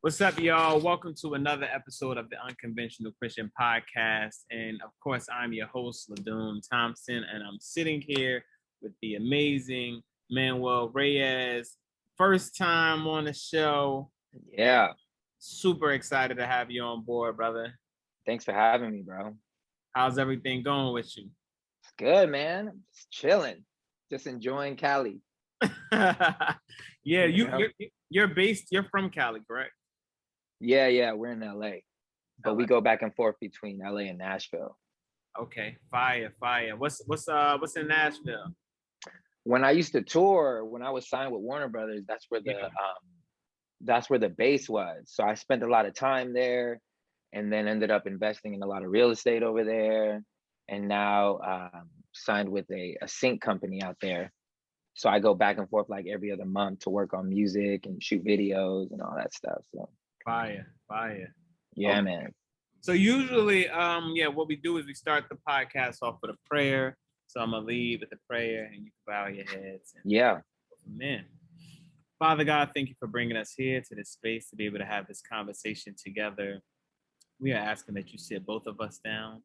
What's up, y'all? Welcome to another episode of the Unconventional Christian Podcast. And of course, I'm your host, Ladun Thompson, and I'm sitting here with the amazing Manwell Reyes. First time on the show. Yeah. Super excited to have you on board, brother. Thanks for having me, bro. How's everything going with you? It's good, man. Just chilling. Just enjoying Cali. Yeah, you're from Cali, correct? Yeah, we're in LA. But we LA. go back and forth between LA and Nashville. Okay, fire. What's in Nashville? When I used to tour, when I was signed with Warner Brothers, that's where the base was. So I spent a lot of time there and then ended up investing in a lot of real estate over there. And now signed with a sync company out there. So I go back and forth like every other month to work on music and shoot videos and all that stuff. So Fire. yeah, Okay. man. So usually, what we do is we start the podcast off with a prayer. So I'm gonna lead with a prayer, and you can bow your heads. Yeah. Amen. Father God, thank you for bringing us here to this space to be able to have this conversation together. We are asking that you sit both of us down,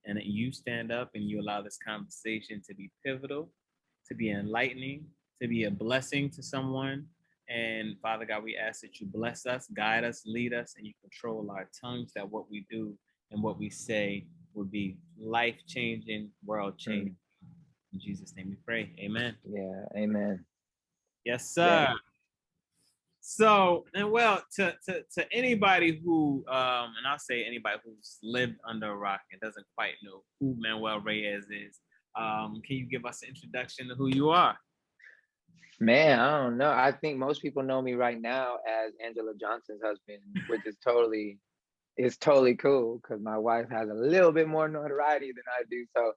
and that you stand up, and you allow this conversation to be pivotal, to be enlightening, to be a blessing to someone. And Father God, we ask that you bless us, guide us, lead us, and you control our tongues, that what we do and what we say will be life-changing, world-changing. In Jesus' name we pray. Amen. Yeah, amen. Yes, sir. Yeah. So, and well, to anybody who, and I'll say anybody who's lived under a rock and doesn't quite know who Manwell Reyes is, can you give us an introduction to who you are? Man, I don't know. I think most people know me right now as Anjelah Johnson's husband, which is totally cool because my wife has a little bit more notoriety than I do. So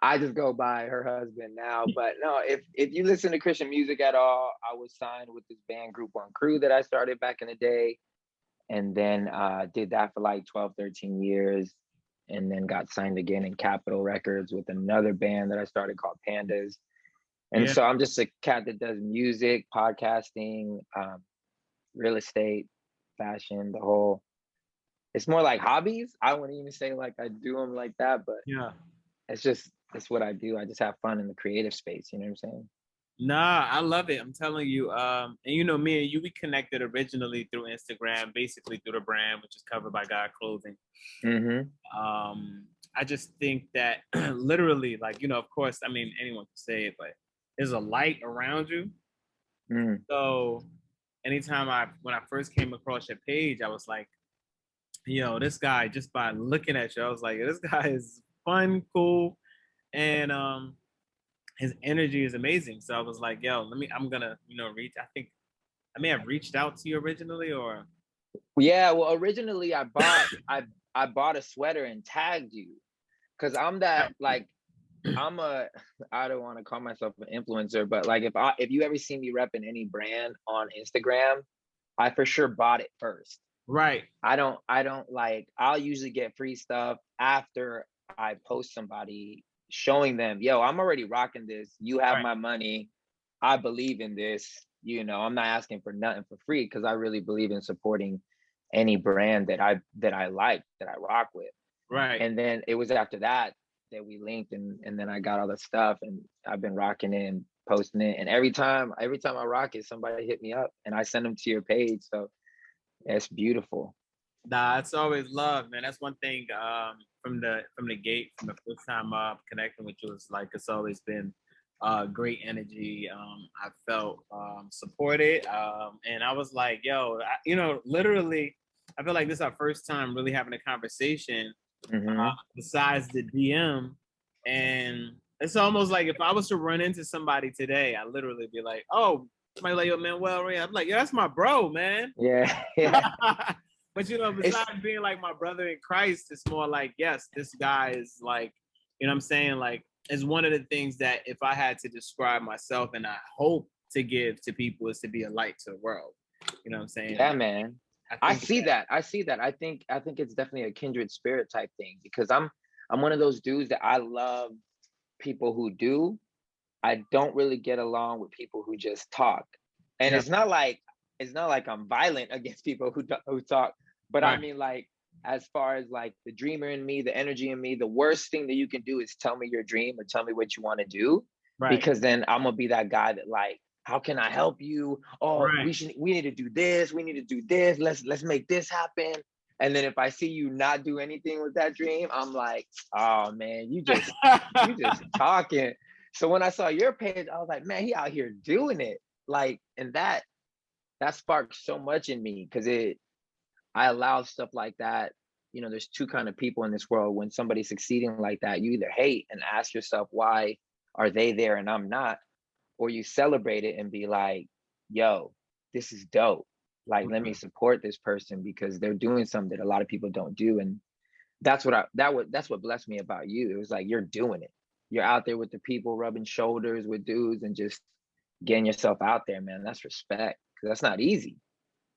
I just go by her husband now. But no, if you listen to Christian music at all, I was signed with this band Group One Crew that I started back in the day. And then did that for like 12, 13 years. And then got signed again in Capitol Records with another band that I started called Pandas. And so I'm just a cat that does music, podcasting, real estate, fashion, it's more like hobbies. I wouldn't even say like I do them like that, but it's what I do. I just have fun in the creative space. You know what I'm saying? Nah, I love it. I'm telling you. And you know, me and you, we connected originally through Instagram, basically through the brand, which is Covered by God Clothing. Mm-hmm. I just think that literally, like, you know, of course, I mean, anyone can say it, but there's a light around you. So anytime when I first came across your page, I was like, yo, this guy, just by looking at you, I was like, this guy is fun, cool, and his energy is amazing. So I was like, yo, I'm gonna, I may have reached out to you originally, or yeah, well, originally I bought a sweater and tagged you because I'm that like I don't want to call myself an influencer, but like if you ever see me repping any brand on Instagram, I for sure bought it first. Right. I don't like, I'll usually get free stuff after I post somebody showing them, yo, I'm already rocking this. You have my money. I believe in this. You know, I'm not asking for nothing for free because I really believe in supporting any brand that I like, that I rock with. Right. And then it was after that we linked, and then I got all the stuff, and I've been rocking it and posting it. And every time I rock it, somebody hit me up and I send them to your page. So it's beautiful. Nah, it's always love, man. That's one thing from the gate, from the first time connecting with you. It's like it's always been great energy. I felt supported, and I was like, yo, literally, I feel like this is our first time really having a conversation besides the DM, and it's almost like if I was to run into somebody today, I literally be like, oh, somebody like, yo, Manwell Reyes. I'm like, yo, that's my bro, man. Yeah. But besides being like my brother in Christ, it's more like, yes, this guy is like, you know what I'm saying? Like, it's one of the things that if I had to describe myself and I hope to give to people is to be a light to the world. You know what I'm saying? Yeah, man. I see that. I think it's definitely a kindred spirit type thing because I'm one of those dudes that I love people who do. I don't really get along with people who just talk. And it's not like it's not like I'm violent against people who talk, but Right. I mean, like, as far as like the dreamer in me, the energy in me, the worst thing that you can do is tell me your dream or tell me what you want to do, Right. because then I'm gonna be that guy that, like, how can I help you? Oh, Right. we need to do this, we need to do this, let's make this happen. And then if I see you not do anything with that dream, I'm like, oh man, you just talking. So when I saw your page, I was like, man, he out here doing it. Like, and that sparked so much in me, because I allow stuff like that. You know, there's two kind of people in this world. When somebody's succeeding like that, you either hate and ask yourself, why are they there and I'm not? Or you celebrate it and be like, yo, this is dope. Like, let me support this person because they're doing something that a lot of people don't do. And that's what blessed me about you. It was like, you're doing it. You're out there with the people, rubbing shoulders with dudes and just getting yourself out there, man. That's respect, because that's not easy.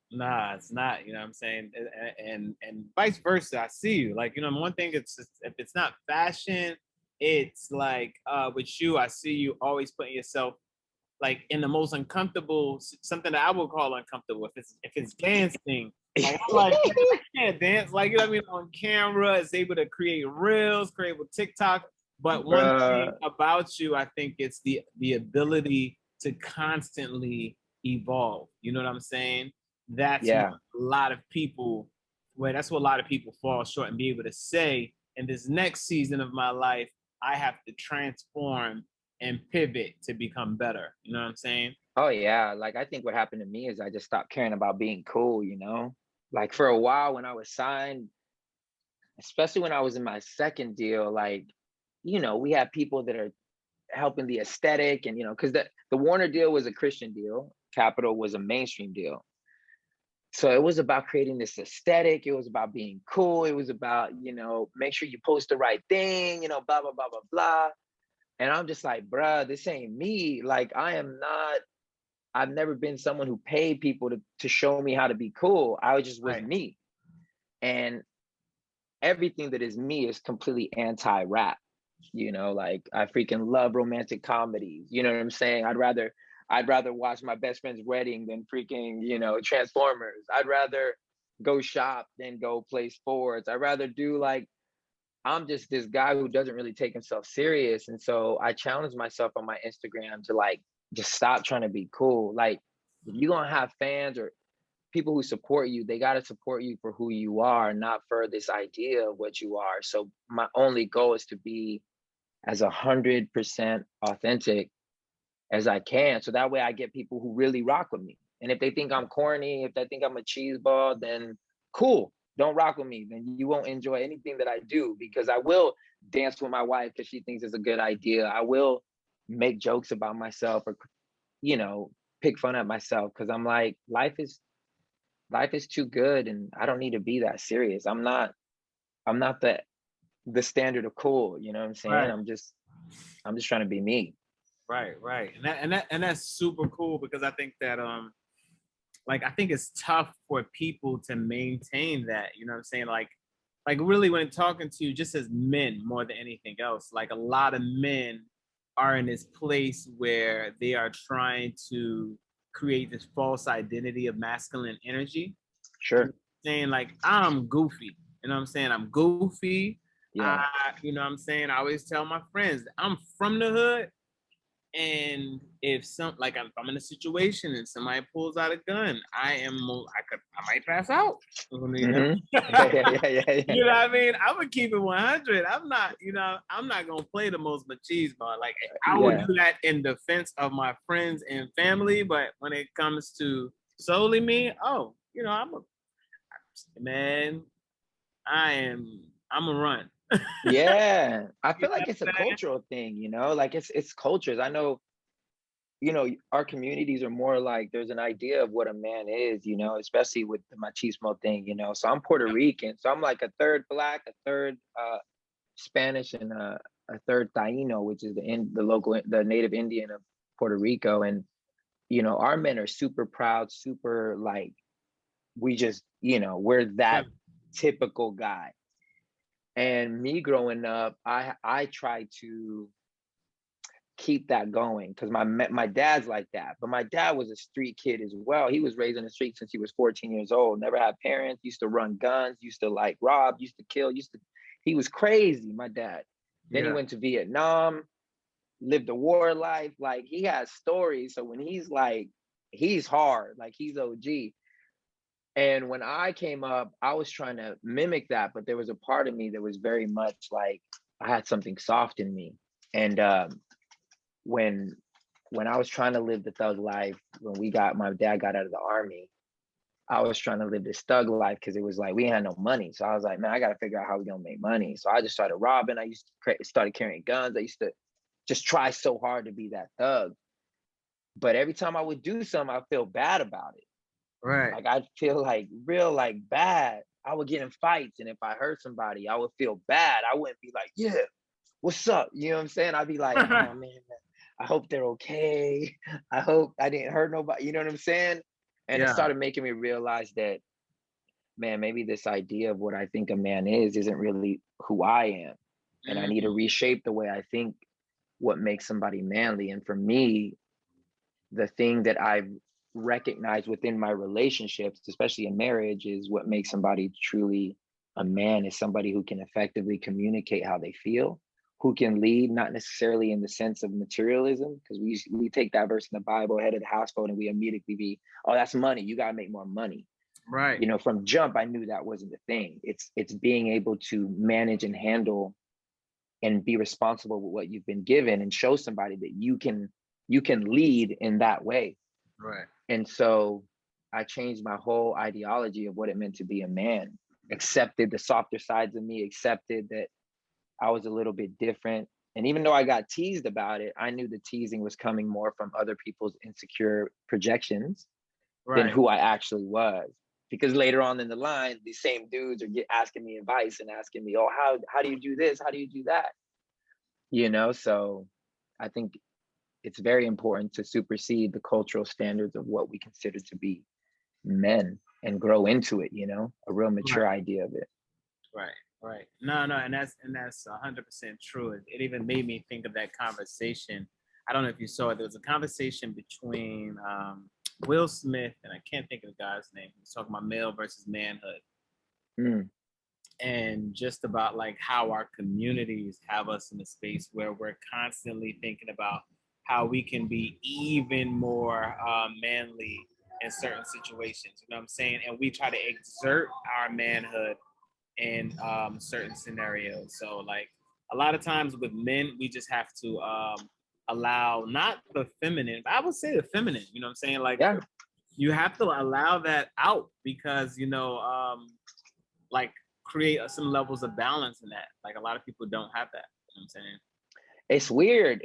Nah, it's not. You know what I'm saying? And vice versa. I see you. Like, you know, one thing, it's just, if it's not fashion, it's like with you, I see you always putting yourself like in the most uncomfortable, something that I would call uncomfortable. If it's dancing, like, I'm like, I can't dance. Like, you know what I mean? On camera, it's able to create reels, create with TikTok. But one thing about you, I think it's the ability to constantly evolve. You know what I'm saying? That's what a lot of people, that's what a lot of people fall short and be able to say, in this next season of my life, I have to transform and pivot to become better. You know what I'm saying? Oh yeah. Like, I think what happened to me is I just stopped caring about being cool, you know? Like, for a while when I was signed, especially when I was in my second deal, like, you know, we had people that are helping the aesthetic, and, you know, because the Warner deal was a Christian deal, Capitol was a mainstream deal. So it was about creating this aesthetic. It was about being cool. It was about, you know, make sure you post the right thing, you know, blah, blah, blah, blah, blah. And I'm just like, bruh, this ain't me. Like, I've never been someone who paid people to show me how to be cool. I just was me. And everything that is me is completely anti-rap. You know, like, I freaking love romantic comedies. You know what I'm saying? I'd rather watch my best friend's wedding than freaking, you know, Transformers. I'd rather go shop than go play sports. I'd rather do, like, I'm just this guy who doesn't really take himself serious. And so I challenge myself on my Instagram to, like, just stop trying to be cool. Like, if you're gonna have fans or people who support you, they got to support you for who you are, not for this idea of what you are. So my only goal is to be as 100% authentic as I can, so that way I get people who really rock with me. And if they think I'm corny, if they think I'm a cheeseball, then cool, don't rock with me. Then you won't enjoy anything that I do, because I will dance with my wife because she thinks it's a good idea. I will make jokes about myself, or, you know, pick fun at myself, because I'm like, life is too good, and I don't need to be that serious. I'm not the standard of cool. You know what I'm saying? Right. I'm just trying to be me. Right. And that's super cool, because I think that like, I think it's tough for people to maintain that, you know what I'm saying? Like really, when talking to you, just as men more than anything else, like, a lot of men are in this place where they are trying to create this false identity of masculine energy. Sure. You know, saying, like, I'm goofy. You know what I'm saying? I'm goofy. Yeah. You know what I'm saying? I always tell my friends, I'm from the hood. And if I'm in a situation and somebody pulls out a gun, I might pass out. You know? Yeah. You know what I mean? I would keep it 100. I'm not gonna play the most machismo. Like, I would do that in defense of my friends and family, but when it comes to solely me, you know, I'm a run. Yeah. I feel like it's a cultural thing, you know, like, it's cultures. I know, you know, our communities are more like, there's an idea of what a man is, you know, especially with the machismo thing, you know. So I'm Puerto Rican, so I'm like a third Black, a third Spanish, and a third Taino, which is the native Indian of Puerto Rico. And, you know, our men are super proud, super, like, we just, you know, we're that typical guy. And me growing up, I try to keep that going, because my dad's like that. But my dad was a street kid as well. He was raised on the street since he was 14 years old. Never had parents. Used to run guns. Used to like rob. Used to kill. He was crazy. My dad. Then he went to Vietnam. Lived a war life. Like, he has stories. So when he's like, he's hard. Like, he's OG. And when I came up, I was trying to mimic that, but there was a part of me that was very much like I had something soft in me. And when I was trying to live the thug life, when my dad got out of the army, I was trying to live this thug life because it was like we had no money. So I was like, man, I got to figure out how we're gonna make money. So I just started robbing. I used to started carrying guns. I used to just try so hard to be that thug. But every time I would do something, I feel bad about it. Right. Like, I'd feel like real like bad. I would get in fights, and if I hurt somebody, I would feel bad. I wouldn't be like, yeah, what's up? You know what I'm saying? I'd be like, oh man, I hope they're okay. I hope I didn't hurt nobody. You know what I'm saying? And it started making me realize that, man, maybe this idea of what I think a man isn't really who I am. And I need to reshape the way I think what makes somebody manly. And for me, the thing that I've recognized within my relationships, especially in marriage, is what makes somebody truly a man is somebody who can effectively communicate how they feel, who can lead, not necessarily in the sense of materialism, because we take that verse in the Bible, head of the household, and we immediately be, oh, that's money. You got to make more money. Right. You know, from jump, I knew that wasn't the thing. It's being able to manage and handle and be responsible with what you've been given, and show somebody that you can lead in that way. Right. And so I changed my whole ideology of what it meant to be a man, accepted the softer sides of me, accepted that I was a little bit different. And even though I got teased about it, I knew the teasing was coming more from other people's insecure projections than who I actually was. Because later on in the line, these same dudes are asking me advice and asking me, oh, how do you do this? How do you do that? You know, so I think it's very important to supersede the cultural standards of what we consider to be men and grow into it, you know, a real mature idea of it. Right. No, and that's 100% true. It even made me think of that conversation. I don't know if you saw it. There was a conversation between Will Smith, and I can't think of the guy's name. He was talking about male versus manhood. And just about like how our communities have us in a space where we're constantly thinking about how we can be even more manly in certain situations. You know what I'm saying? And we try to exert our manhood in certain scenarios. So like a lot of times with men, we just have to allow not the feminine, but I would say the feminine, you know what I'm saying? Like you have to allow that out because, you know, like create some levels of balance in that. Like a lot of people don't have that, you know what I'm saying? It's weird.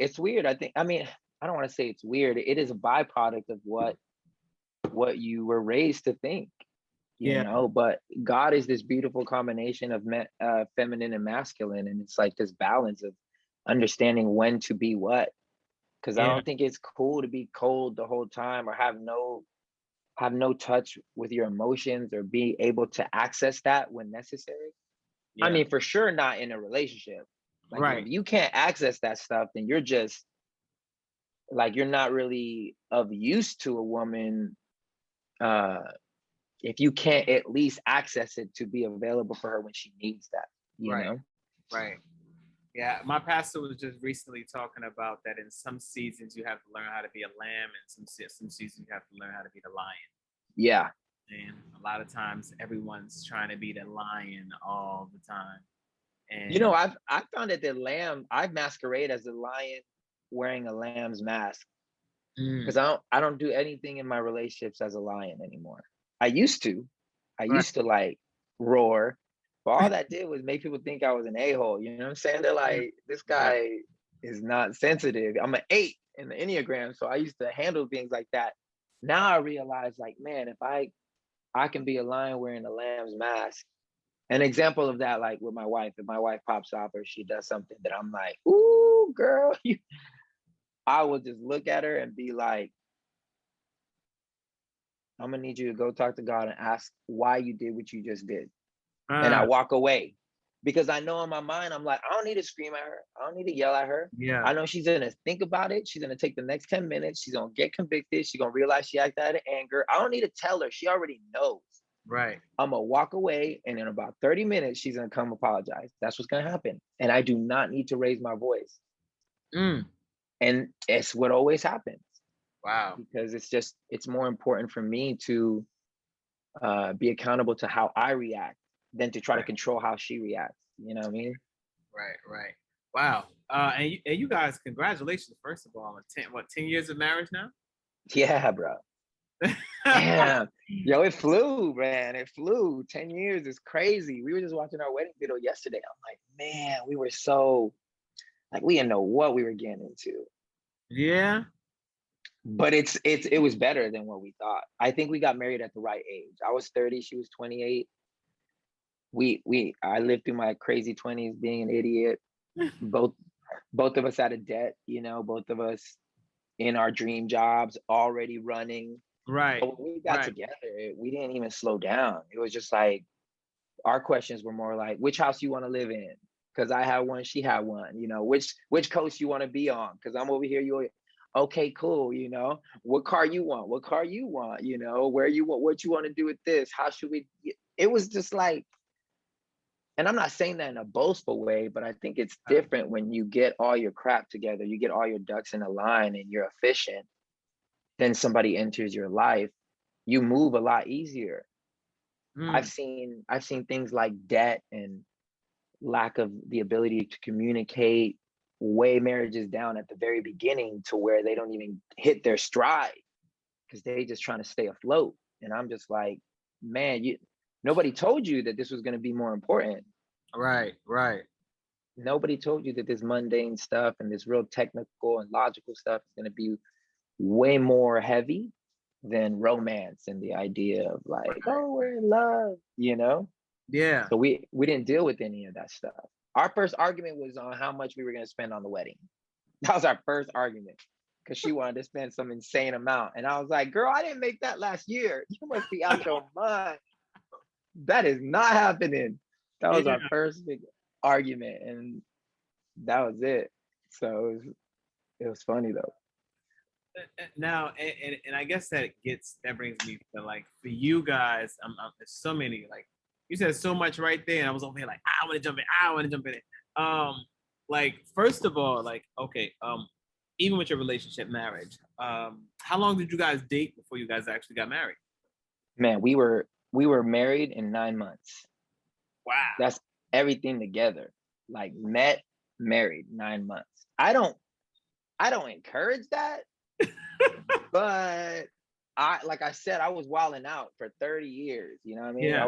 I mean, I don't want to say it's weird. It is a byproduct of what you were raised to think. You know, but God is this beautiful combination of feminine and masculine, and it's like this balance of understanding when to be what. Because I don't think it's cool to be cold the whole time or have no touch with your emotions or be able to access that when necessary. I mean, for sure not in a relationship. Like if you can't access that stuff, then you're just like you're not really of use to a woman. If you can't at least access it to be available for her when she needs that, you know? Right. Yeah, my pastor was just recently talking about that in some seasons you have to learn how to be a lamb, and some seasons you have to learn how to be the lion. Yeah. And a lot of times everyone's trying to be the lion all the time. And you know, I found that I masquerade as a lion wearing a lamb's mask. Because I don't do anything in my relationships as a lion anymore. I used to like roar, but all that did was make people think I was an a-hole. You know what I'm saying? They're like, this guy is not sensitive. I'm an 8 in the Enneagram, so I used to handle things like that. Now I realize, like, man, if I can be a lion wearing a lamb's mask. An example of that, like with my wife, if my wife pops off or she does something that I'm like, ooh, girl, I will just look at her and be like, I'm gonna need you to go talk to God and ask why you did what you just did. And I walk away. because I know in my mind, I'm like, I don't need to scream at her. I don't need to yell at her. Yeah. I know she's going to think about it. She's going to take the next 10 minutes. She's going to get convicted. She's going to realize she acted out of anger. I don't need to tell her. She already knows. Right. I'm going to walk away, and in about 30 minutes, she's going to come apologize. That's what's going to happen. And I do not need to raise my voice. And it's what always happens. Wow. Because it's more important for me to be accountable to how I react than to try to control how she reacts. You know what I mean? Right. Wow. And you guys, congratulations, first of all, on 10 years of marriage now? Yeah, bro. Damn. Yo, it flew, man. It flew. 10 years is crazy. We were just watching our wedding video yesterday. I'm like, man, we were so, like, we didn't know what we were getting into. Yeah. But it was better than what we thought. I think we got married at the right age. I was 30, she was 28. I lived through my crazy 20s being an idiot. Both of us out of debt, both of us in our dream jobs, already running. Right. But when we got together, we didn't even slow down. It was just like, our questions were more like, which house you want to live in? Because I had one, she had one. Which coast you want to be on? Because I'm over here, okay, cool. What car you want? What car you want? Where you want? What you want to do with this? How should we? It was just like, and I'm not saying that in a boastful way, but I think it's different when you get all your crap together, you get all your ducks in a line, and you're efficient. Then somebody enters your life, you move a lot easier. I've seen things like debt and lack of the ability to communicate weigh marriages down at the very beginning to where they don't even hit their stride because they just trying to stay afloat. And I'm just like, man, nobody told you that this was going to be more important. Right. Nobody told you that this mundane stuff and this real technical and logical stuff is going to be way more heavy than romance and the idea of like, oh, we're in love, Yeah. So we didn't deal with any of that stuff. Our first argument was on how much we were going to spend on the wedding. That was our first argument because she wanted to spend some insane amount. And I was like, girl, I didn't make that last year. You must be out your mind. That is not happening. That was our first big argument. And that was it. So it was funny though. Now, and I guess that brings me to like, for you guys, there's so many, like, you said so much right there, and I was over here like, I want to jump in. Like, first of all, like, okay, even with your relationship, marriage, how long did you guys date before you guys actually got married? Man, we were married in 9 months. Wow. That's everything together. Like, met, married, 9 months. I don't encourage that, but like I said, I was wilding out for 30 years. You know what I mean? Yeah.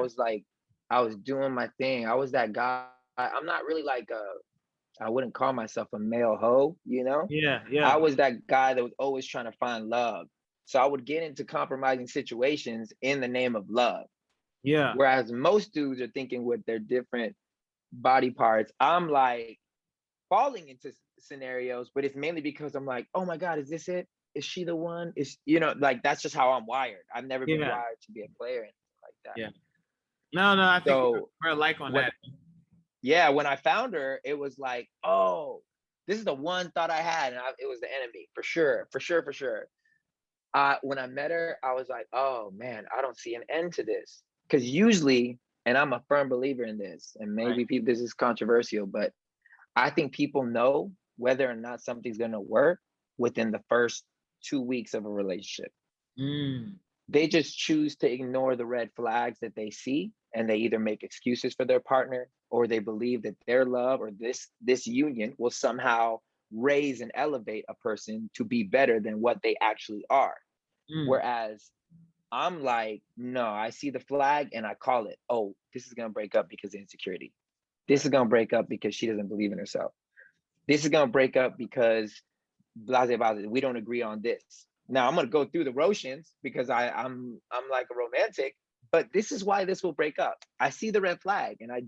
I was doing my thing. I was that guy. I'm not really like I wouldn't call myself a male hoe, Yeah. I was that guy that was always trying to find love. So I would get into compromising situations in the name of love. Yeah. Whereas most dudes are thinking with their different body parts. I'm like falling into scenarios, but it's mainly because I'm like, oh my God, is this it? Is she the one? Like that's just how I'm wired. I've never been wired to be a player and like that. Yeah. No, I think we're alike on that. Yeah, when I found her, it was like, oh, this is the one thought I had, and it was the enemy, for sure. When I met her, I was like, oh man, I don't see an end to this. Because usually, and I'm a firm believer in this, and maybe this is controversial, but I think people know whether or not something's going to work within the first 2 weeks of a relationship. They just choose to ignore the red flags that they see, and they either make excuses for their partner, or they believe that their love or this union will somehow raise and elevate a person to be better than what they actually are. Whereas I'm like, no, I see the flag and I call it. Oh, this is going to break up because of insecurity. This is going to break up because she doesn't believe in herself. This is going to break up because we don't agree on this. Now I'm going to go through the motions because I'm like a romantic, but this is why this will break up. I see the red flag and I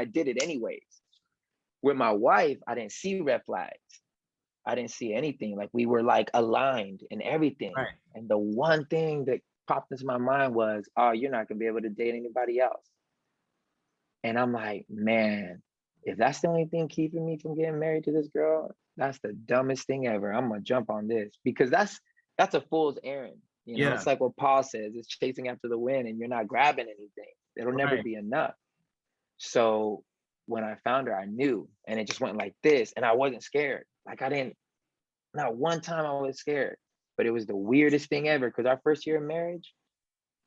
did it anyways. With my wife, I didn't see red flags. I didn't see anything. Like, we were like aligned in everything. Right. And the one thing that popped into my mind was, oh, you're not going to be able to date anybody else. And I'm like, man, if that's the only thing keeping me from getting married to this girl, that's the dumbest thing ever. I'm gonna jump on this, because that's a fool's errand. You know, Yeah. it's like what Paul says, it's chasing after the wind and you're not grabbing anything. It'll never Right. be enough. So when I found her, I knew, and it just went like this, and I wasn't scared. Like not one time I was scared, but it was the weirdest thing ever, because our first year of marriage,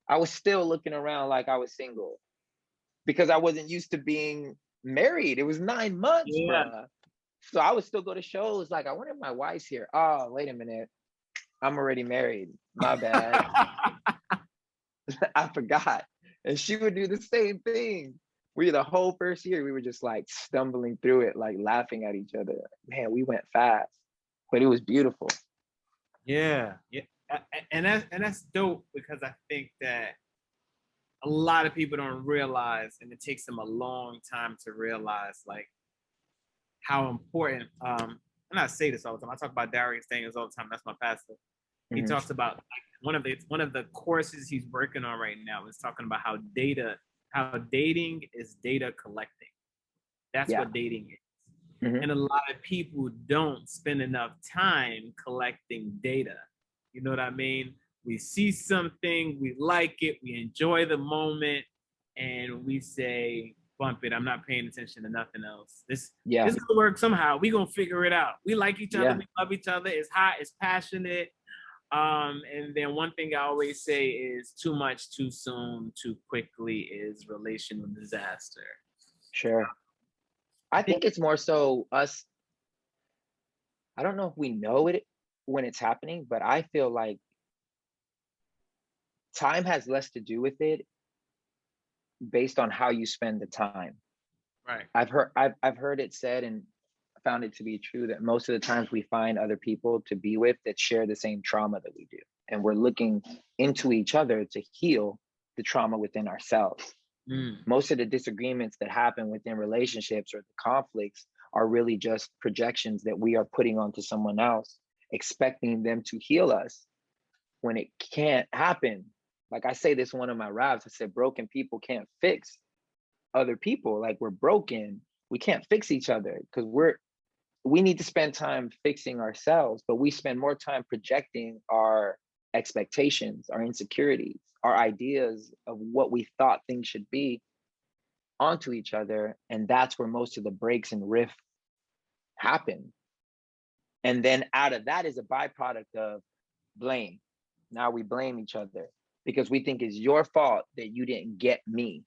I was still looking around like I was single, because I wasn't used to being married. It was 9 months, Yeah. bruh. So I would still go to shows like, I wonder if my wife's here. Oh, wait a minute. I'm already married. My bad. I forgot. And she would do the same thing. The whole first year, we were just like stumbling through it, like laughing at each other. Man, we went fast, but it was beautiful. Yeah. Yeah. And that's dope, because I think that a lot of people don't realize, and it takes them a long time to realize, like, how important, and I say this all the time. I talk about Darius Daniels all the time. That's my pastor. He talks about, like, one of the courses he's working on right now is talking about how dating is data collecting. That's what dating is. And a lot of people don't spend enough time collecting data. You know what I mean? We see something, we like it, we enjoy the moment, and we say, bump it. I'm not paying attention to nothing else. This is gonna work somehow. We're gonna figure it out. We like each other, we love each other, it's hot, it's passionate. And then one thing I always say is, too much too soon too quickly is relational disaster. Sure. I think it's more so us. I don't know if we know it when it's happening, but I feel like time has less to do with it based on how you spend the time. Right. I've heard it said, and found it to be true, that most of the times we find other people to be with that share the same trauma that we do. And we're looking into each other to heal the trauma within ourselves. Most of the disagreements that happen within relationships, or the conflicts, are really just projections that we are putting onto someone else, expecting them to heal us when it can't happen. Like I say this in one of my raps, I said, broken people can't fix other people. Like, we're broken, we can't fix each other, because we need to spend time fixing ourselves, but we spend more time projecting our expectations, our insecurities, our ideas of what we thought things should be onto each other. And that's where most of the breaks and rift happen. And then out of that is a byproduct of blame. Now we blame each other because we think it's your fault that you didn't get me,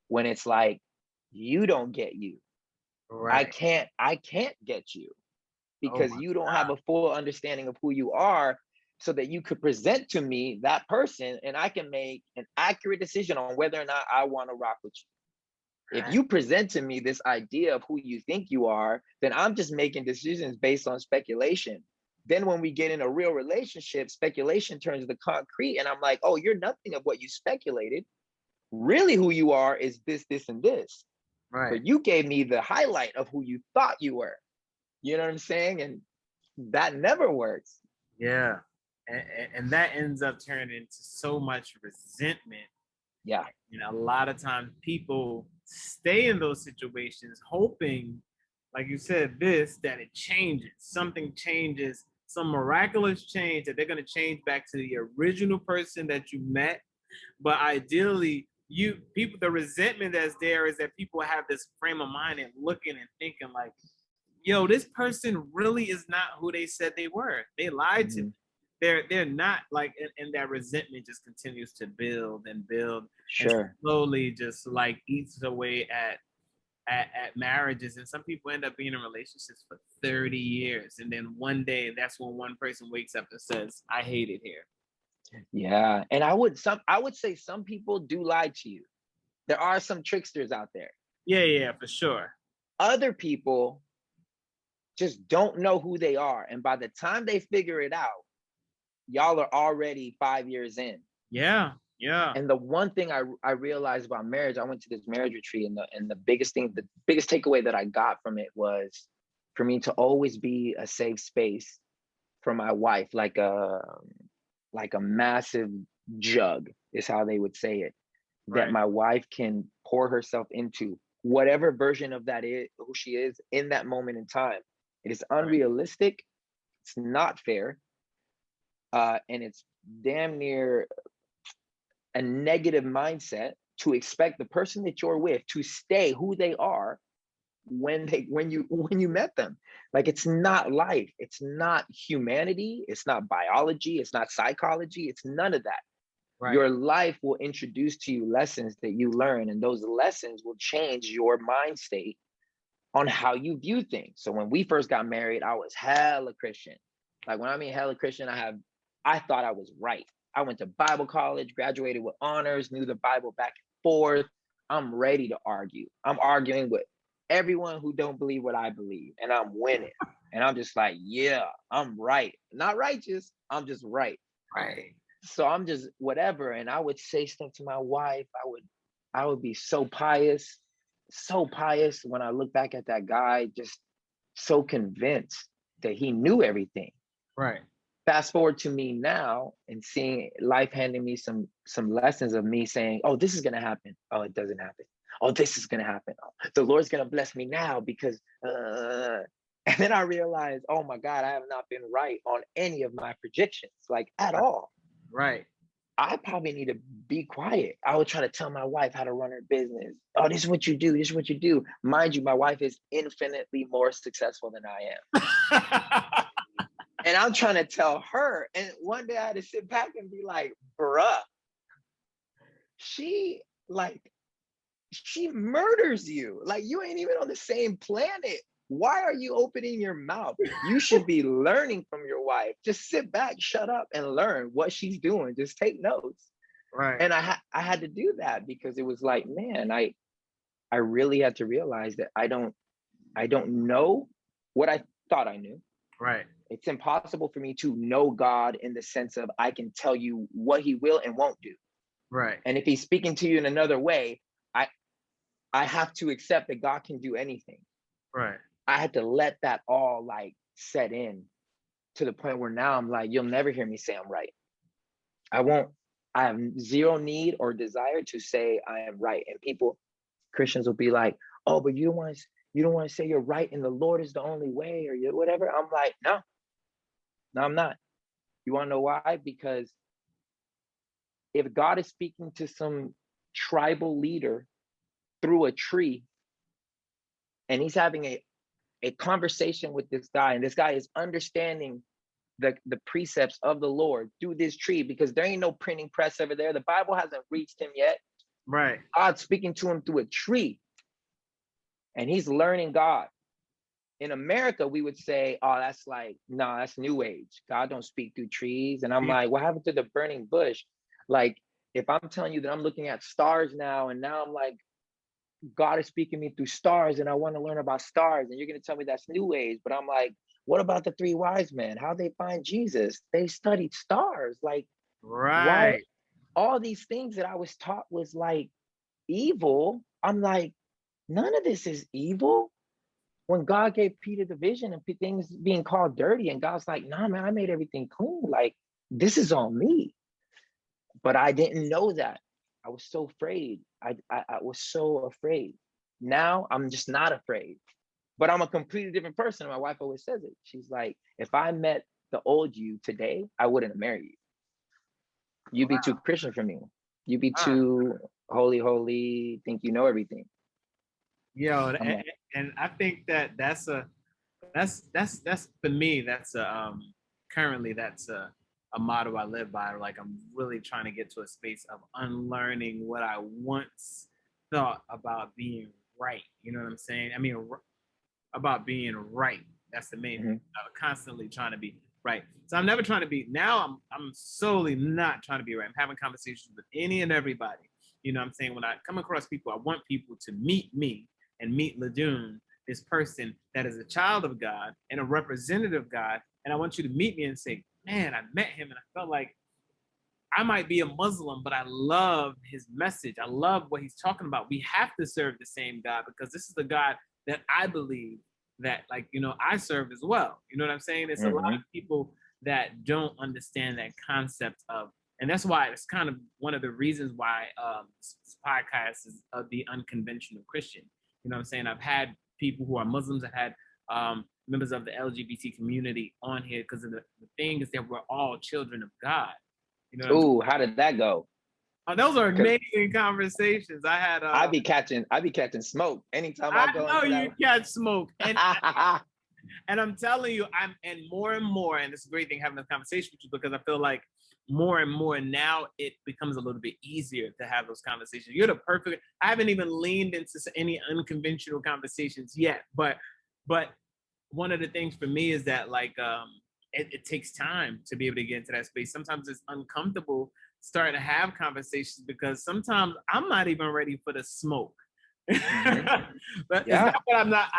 when it's like, you don't get you. Right. I can't get you because you don't have a full understanding of who you are, so that you could present to me that person and I can make an accurate decision on whether or not I want to rock with you. If you present to me this idea of who you think you are, then I'm just making decisions based on speculation. Then when we get in a real relationship, speculation turns to concrete, and I'm like, oh, you're nothing of what you speculated. Really who you are is this, this, and this. Right. But you gave me the highlight of who you thought you were. You know what I'm saying? And that never works. Yeah. And that ends up turning into so much resentment. Yeah. And a lot of times people stay in those situations hoping, like you said, that it changes. Something changes, some miraculous change, that they're going to change back to the original person that you met. But ideally, the resentment that's there is that people have this frame of mind and looking and thinking like, yo, this person really is not who they said they were. They lied to me. They're not, like, and that resentment just continues to build and build. Sure. And slowly just like eats away at marriages. And some people end up being in relationships for 30 years. And then one day, that's when one person wakes up and says, I hate it here. Yeah. And I would say some people do lie to you. There are some tricksters out there. Yeah, for sure. Other people just don't know who they are. And by the time they figure it out, y'all are already 5 years in. Yeah. And the one thing I realized about marriage, I went to this marriage retreat, and the biggest takeaway that I got from it was for me to always be a safe space for my wife, like a massive jug is how they would say it, that my wife can pour herself into whatever version of that is who she is in that moment in time. It is unrealistic. It's not fair. And it's damn near a negative mindset to expect the person that you're with to stay who they are when you met them. Like, it's not life, it's not humanity, it's not biology, it's not psychology, it's none of that. Right. Your life will introduce to you lessons that you learn, and those lessons will change your mind state on how you view things. So when we first got married, I was hella Christian. Like, when I mean hella Christian, I thought I was right. I went to Bible college, graduated with honors, knew the Bible back and forth. I'm ready to argue. I'm arguing with everyone who don't believe what I believe, and I'm winning. And I'm just like, yeah, I'm right. Not righteous, I'm just right. Right. So I'm just whatever. And I would say stuff to my wife. I would be so pious when I look back at that guy, just so convinced that he knew everything. Right. Fast forward to me now and seeing life handing me some lessons of me saying, oh, this is going to happen. Oh, it doesn't happen. Oh, this is going to happen. Oh, the Lord's going to bless me now because, and then I realized, oh my God, I have not been right on any of my projections, like at all. Right. I probably need to be quiet. I would try to tell my wife how to run her business. Oh, this is what you do. This is what you do. Mind you, my wife is infinitely more successful than I am. And I'm trying to tell her. And one day I had to sit back and be like, bruh, she murders you. Like, you ain't even on the same planet. Why are you opening your mouth? You should be learning from your wife. Just sit back, shut up, and learn what she's doing. Just take notes. Right. And I had to do that because it was like, man, I really had to realize that I don't know what I thought I knew. Right. It's impossible for me to know God in the sense of I can tell you what he will and won't do. Right. And if he's speaking to you in another way, I have to accept that God can do anything. Right. I had to let that all like set in to the point where now I'm like, you'll never hear me say I'm right. I have zero need or desire to say I am right. And Christians will be like, oh, but you don't want to say you're right and the Lord is the only way or whatever. I'm like, no, I'm not. You want to know why? Because if God is speaking to some tribal leader through a tree and he's having a conversation with this guy, and this guy is understanding the precepts of the Lord through this tree, because there ain't no printing press over there. The Bible hasn't reached him yet. Right. God's speaking to him through a tree, and he's learning God. In America, we would say, oh, that's new age. God don't speak through trees. And I'm like, what happened to the burning bush? Like, if I'm telling you that I'm looking at stars now, and now I'm like, God is speaking me through stars and I want to learn about stars, and you're going to tell me that's new age. But I'm like, what about the three wise men? How'd they find Jesus? They studied stars. Like, right. Why? All these things that I was taught was like evil. I'm like, none of this is evil. When God gave Peter the vision and things being called dirty, and God's like, nah, man, I made everything clean. Like, this is on me. But I didn't know that. I was so afraid. I was so afraid. Now I'm just not afraid, but I'm a completely different person. My wife always says it. She's like, if I met the old you today, I wouldn't marry you. You'd be too Christian for me. You'd be too holy, think you know everything. Yo, and I think that's for me, that's currently that's a motto I live by. Like, I'm really trying to get to a space of unlearning what I once thought about being right. You know what I'm saying? I mean, about being right. That's the main thing. I'm constantly trying to be right. So I'm never trying to be, now I'm solely not trying to be right. I'm having conversations with any and everybody. You know what I'm saying? When I come across people, I want people to meet me and meet Ladun, this person that is a child of God and a representative of God. And I want you to meet me and say, man, I met him and I felt like I might be a Muslim, but I love his message. I love what he's talking about. We have to serve the same God because this is the God that I believe that, like, you know, I serve as well. You know what I'm saying? There's a lot of people that don't understand that concept of, and that's why it's kind of one of the reasons why this podcast is the Unconventional Christian, You know what I'm saying? I've had people who are Muslims. I've had members of the LGBT community on here because the thing is that we're all children of God. You know what I'm saying? Ooh, how did that go? Oh, those are 'Cause amazing conversations. I had I be catching smoke anytime I I go know into you catch smoke. that. And I'm telling you, and more, and it's a great thing having this conversation with you because I feel like more and more now it becomes a little bit easier to have those conversations. You're the perfect. I haven't even leaned into any unconventional conversations yet, but one of the things for me is that like it takes time to be able to get into that space. Sometimes it's uncomfortable starting to have conversations because sometimes I'm not even ready for the smoke. Mm-hmm. But Yeah. it's not that I'm not.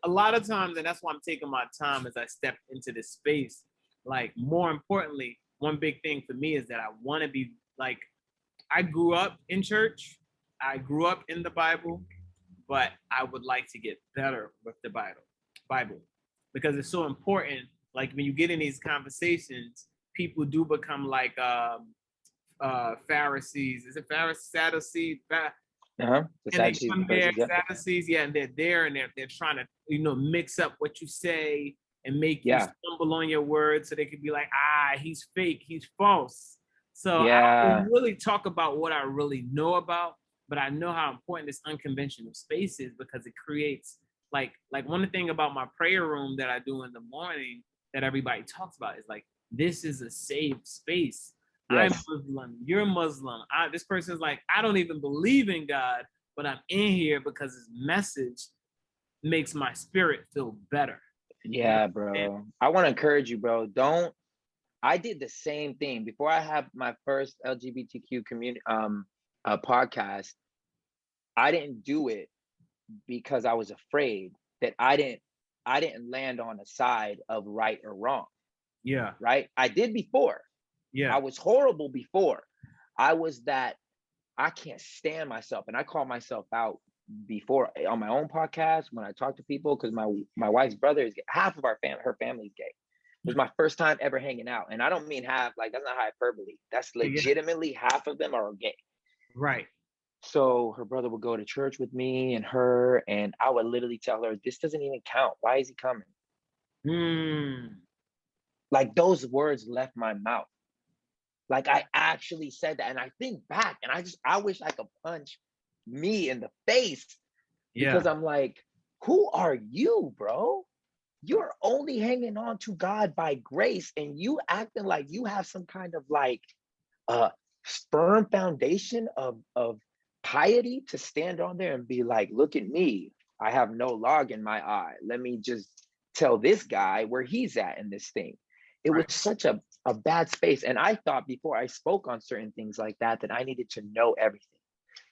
A lot of times, and that's why I'm taking my time as I step into this space. Like more importantly, one big thing for me is that I want to be like. I grew up in church. I grew up in the Bible, but I would like to get better with the Bible, because it's so important. Like when you get in these conversations, people do become like Pharisees. Is it Pharisees? Sadducees? The And they Sadducees, come the there, Pharisees, yeah. Sadducees, yeah, and they're there and they're trying to, mix up what you say and make you stumble on your words so they could be like, he's fake, he's false. So I don't really talk about what I really know about, but I know how important this unconventional space is because it creates like one thing about my prayer room that I do in the morning that everybody talks about is like, this is a safe space. Yes. I'm Muslim, you're Muslim. This person's like, I don't even believe in God, but I'm in here because his message makes my spirit feel better. Yeah, bro. I want to encourage you, bro. I did the same thing before I had my first LGBTQ community podcast. I didn't do it because I was afraid that I didn't land on a side of right or wrong. Yeah. Right? I did before. Yeah. I was horrible before. I was that I can't stand myself. And I call myself out before on my own podcast when I talk to people, because my wife's brother is half of her family's gay. It was my first time ever hanging out. And I don't mean half, like that's not hyperbole. That's legitimately half of them are gay. Right. So her brother would go to church with me and her, and I would literally tell her, this doesn't even count. Why is he coming? Like those words left my mouth. Like I actually said that. And I think back and I wish I could punch me in the face because I'm like, who are you, bro? You're only hanging on to God by grace and you acting like you have some kind of like firm foundation of piety to stand on there and be like, look at me. I have no log in my eye. Let me just tell this guy where he's at in this thing. It was such a bad space. And I thought before I spoke on certain things like that I needed to know everything.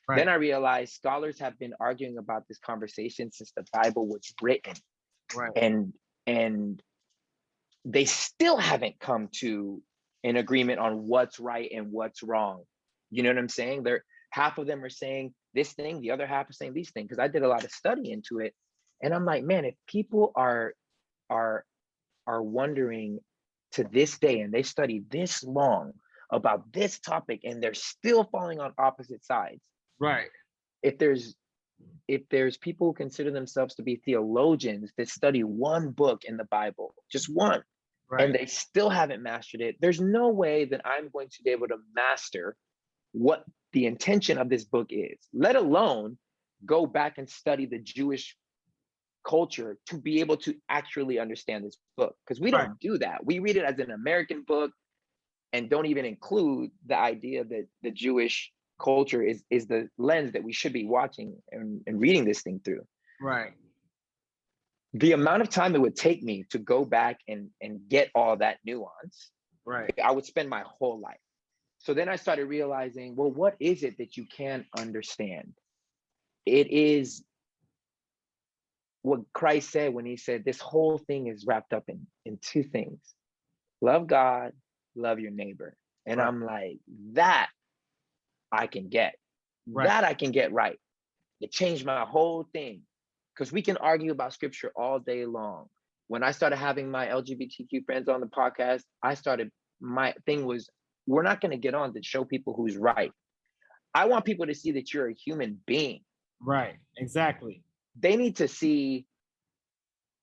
Right. Then I realized scholars have been arguing about this conversation since the Bible was written. Right. And they still haven't come to an agreement on what's right and what's wrong. You know what I'm saying? Half of them are saying this thing, the other half are saying these things, because I did a lot of study into it. And I'm like, man, if people are wondering to this day, and they study this long about this topic, and they're still falling on opposite sides. Right. If there's people who consider themselves to be theologians that study one book in the Bible, just one, right, and they still haven't mastered it, there's no way that I'm going to be able to master what the intention of this book is, let alone go back and study the Jewish culture to be able to actually understand this book, because we don't do that. We read it as an American book and don't even include the idea that the Jewish culture is the lens that we should be watching and reading this thing through. Right. The amount of time it would take me to go back and get all that nuance, right, I would spend my whole life. So then I started realizing, well, what is it that you can understand? It is what Christ said when he said this whole thing is wrapped up in two things: love God, love your neighbor. And right. I'm like, that I can get. Right. That I can get right. It changed my whole thing, because we can argue about scripture all day long. When I started having my LGBTQ friends on the podcast, my thing was, we're not going to get on to show people who's right. I want people to see that you're a human being. Right, exactly. they need to see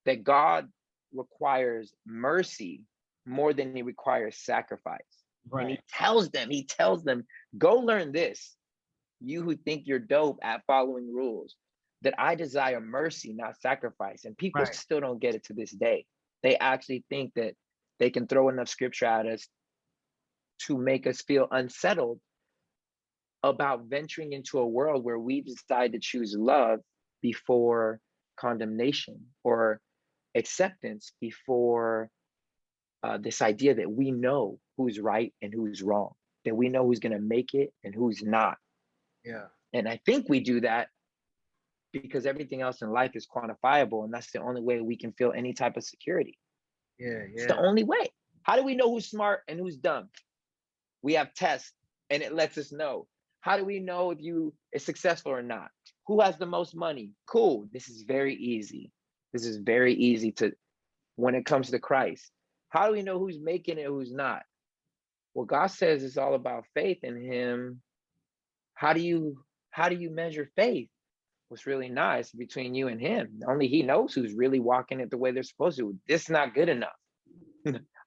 that God requires mercy more than he requires sacrifice. And Right. he tells them, go learn this, you who think you're dope at following rules, that I desire mercy, not sacrifice. And people Right. still don't get it to this day. They actually think that they can throw enough scripture at us to make us feel unsettled about venturing into a world where we decide to choose love before condemnation, or acceptance before this idea that we know who's right and who's wrong, that we know who's going to make it and who's not. Yeah. And I think we do that because everything else in life is quantifiable, and that's the only way we can feel any type of security. Yeah. It's the only way. How do we know who's smart and who's dumb? We have tests, and it lets us know. How do we know if you is successful or not? Who has the most money? Cool. This is very easy. This is very easy to, when it comes to Christ. How do we know who's making it, who's not? Well, God says it's all about faith in him. How do you measure faith? What's really nice between you and him. Only he knows who's really walking it the way they're supposed to. This is not good enough.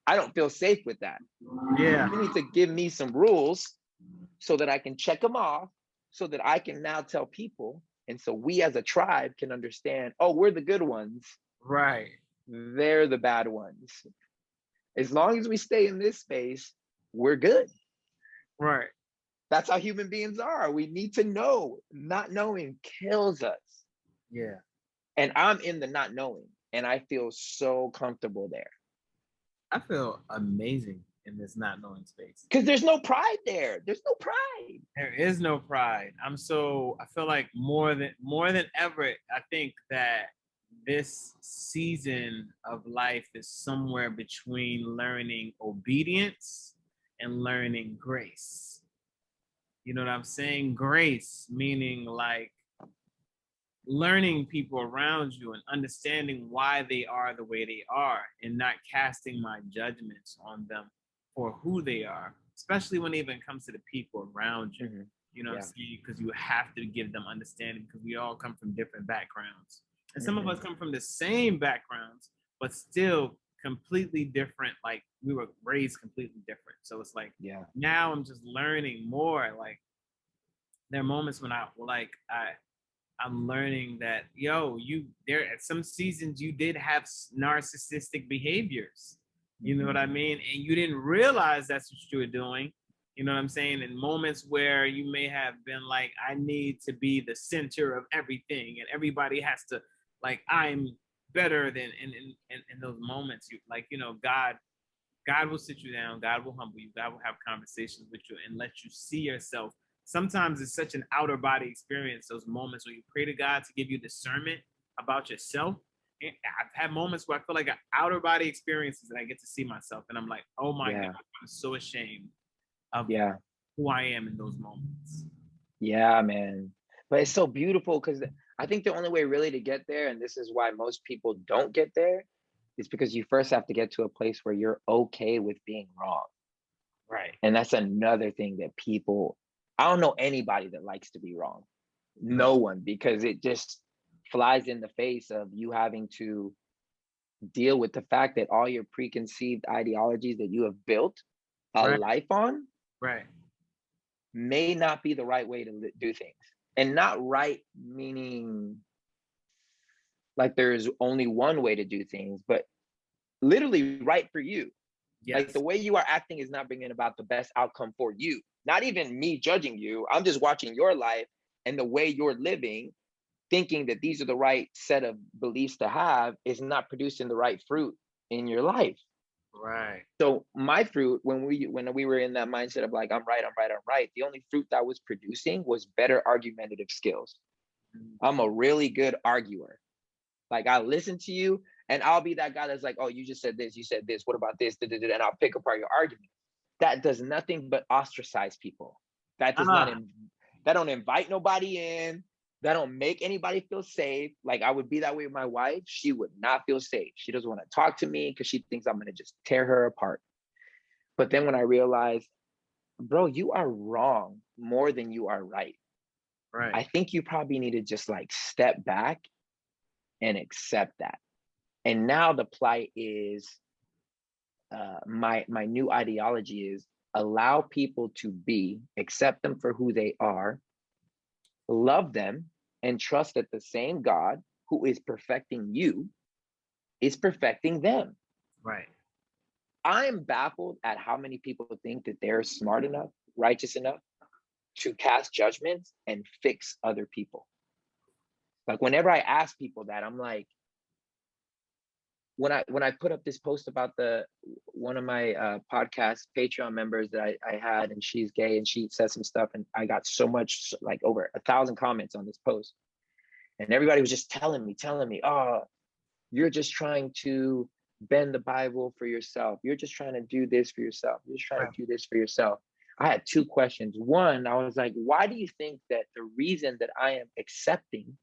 I don't feel safe with that. Yeah. You need to give me some rules so that I can check them off, so that I can now tell people. And so we as a tribe can understand, oh, we're the good ones. Right. They're the bad ones. As long as we stay in this space, we're good. Right. That's how human beings are. We need to know. Not knowing kills us. Yeah. And I'm in the not knowing, and I feel so comfortable there. I feel amazing in this not knowing space. Because there's no pride there. There's no pride. There is no pride. I feel like more than ever, I think that this season of life is somewhere between learning obedience and learning grace. You know what I'm saying? Grace, meaning like learning people around you and understanding why they are the way they are, and not casting my judgments on them for who they are, especially when it even comes to the people around you. Mm-hmm. You know what I'm saying? Because you have to give them understanding, because we all come from different backgrounds. And some of us come from the same backgrounds, but still completely different. Like, we were raised completely different. So it's like, now I'm just learning more. Like, there are moments when I'm learning that, there at some seasons you did have narcissistic behaviors. You know what I mean? And you didn't realize that's what you were doing. You know what I'm saying? In moments where you may have been like, I need to be the center of everything, and everybody has to, like, I'm better than, in those moments, God will sit you down, God will humble you, God will have conversations with you and let you see yourself. Sometimes it's such an outer body experience, those moments where you pray to God to give you discernment about yourself. And I've had moments where I feel like an outer body experiences, and I get to see myself, and I'm like, oh my God, I'm so ashamed of who I am in those moments. Yeah, man. But it's so beautiful, because I think the only way really to get there, and this is why most people don't get there, is because you first have to get to a place where you're okay with being wrong. Right. And that's another thing that people, I don't know anybody that likes to be wrong. No one, because it just flies in the face of you having to deal with the fact that all your preconceived ideologies that you have built a life on may not be the right way to do things. And not right meaning like there's only one way to do things, but literally right for you. Like the way you are acting is not bringing about the best outcome for you. Not even me judging you. I'm just watching your life and the way you're living, thinking that these are the right set of beliefs to have, is not producing the right fruit in your life. Right. So my fruit, when we were in that mindset of like, I'm right, the only fruit that was producing was better argumentative skills. I'm a really good arguer. Like, I listen to you, and I'll be that guy that's like, oh, you just said this, you said this, what about this? And I'll pick apart your argument. That does nothing but ostracize people. That does not, that don't invite nobody in. That don't make anybody feel safe. Like, I would be that way with my wife. She would not feel safe. She doesn't want to talk to me because she thinks I'm going to just tear her apart. But then when I realized, bro, you are wrong more than you are right. Right. I think you probably need to just like step back and accept that. And now the plight is, my new ideology is allow people to be, accept them for who they are, love them, and trust that the same God who is perfecting you is perfecting them. Right. I am baffled at how many people think that they're smart enough, righteous enough to cast judgments and fix other people. Like whenever I ask people that, I'm like, when I put up this post about one of my podcast Patreon members that I had, and she's gay, and she said some stuff, and I got so much, like over 1,000 comments on this post, and everybody was just telling me, oh, you're just trying to bend the Bible for yourself. You're just trying to do this for yourself. You're just trying to do this for yourself. I had two questions. One, I was like, why do you think that the reason that I am accepting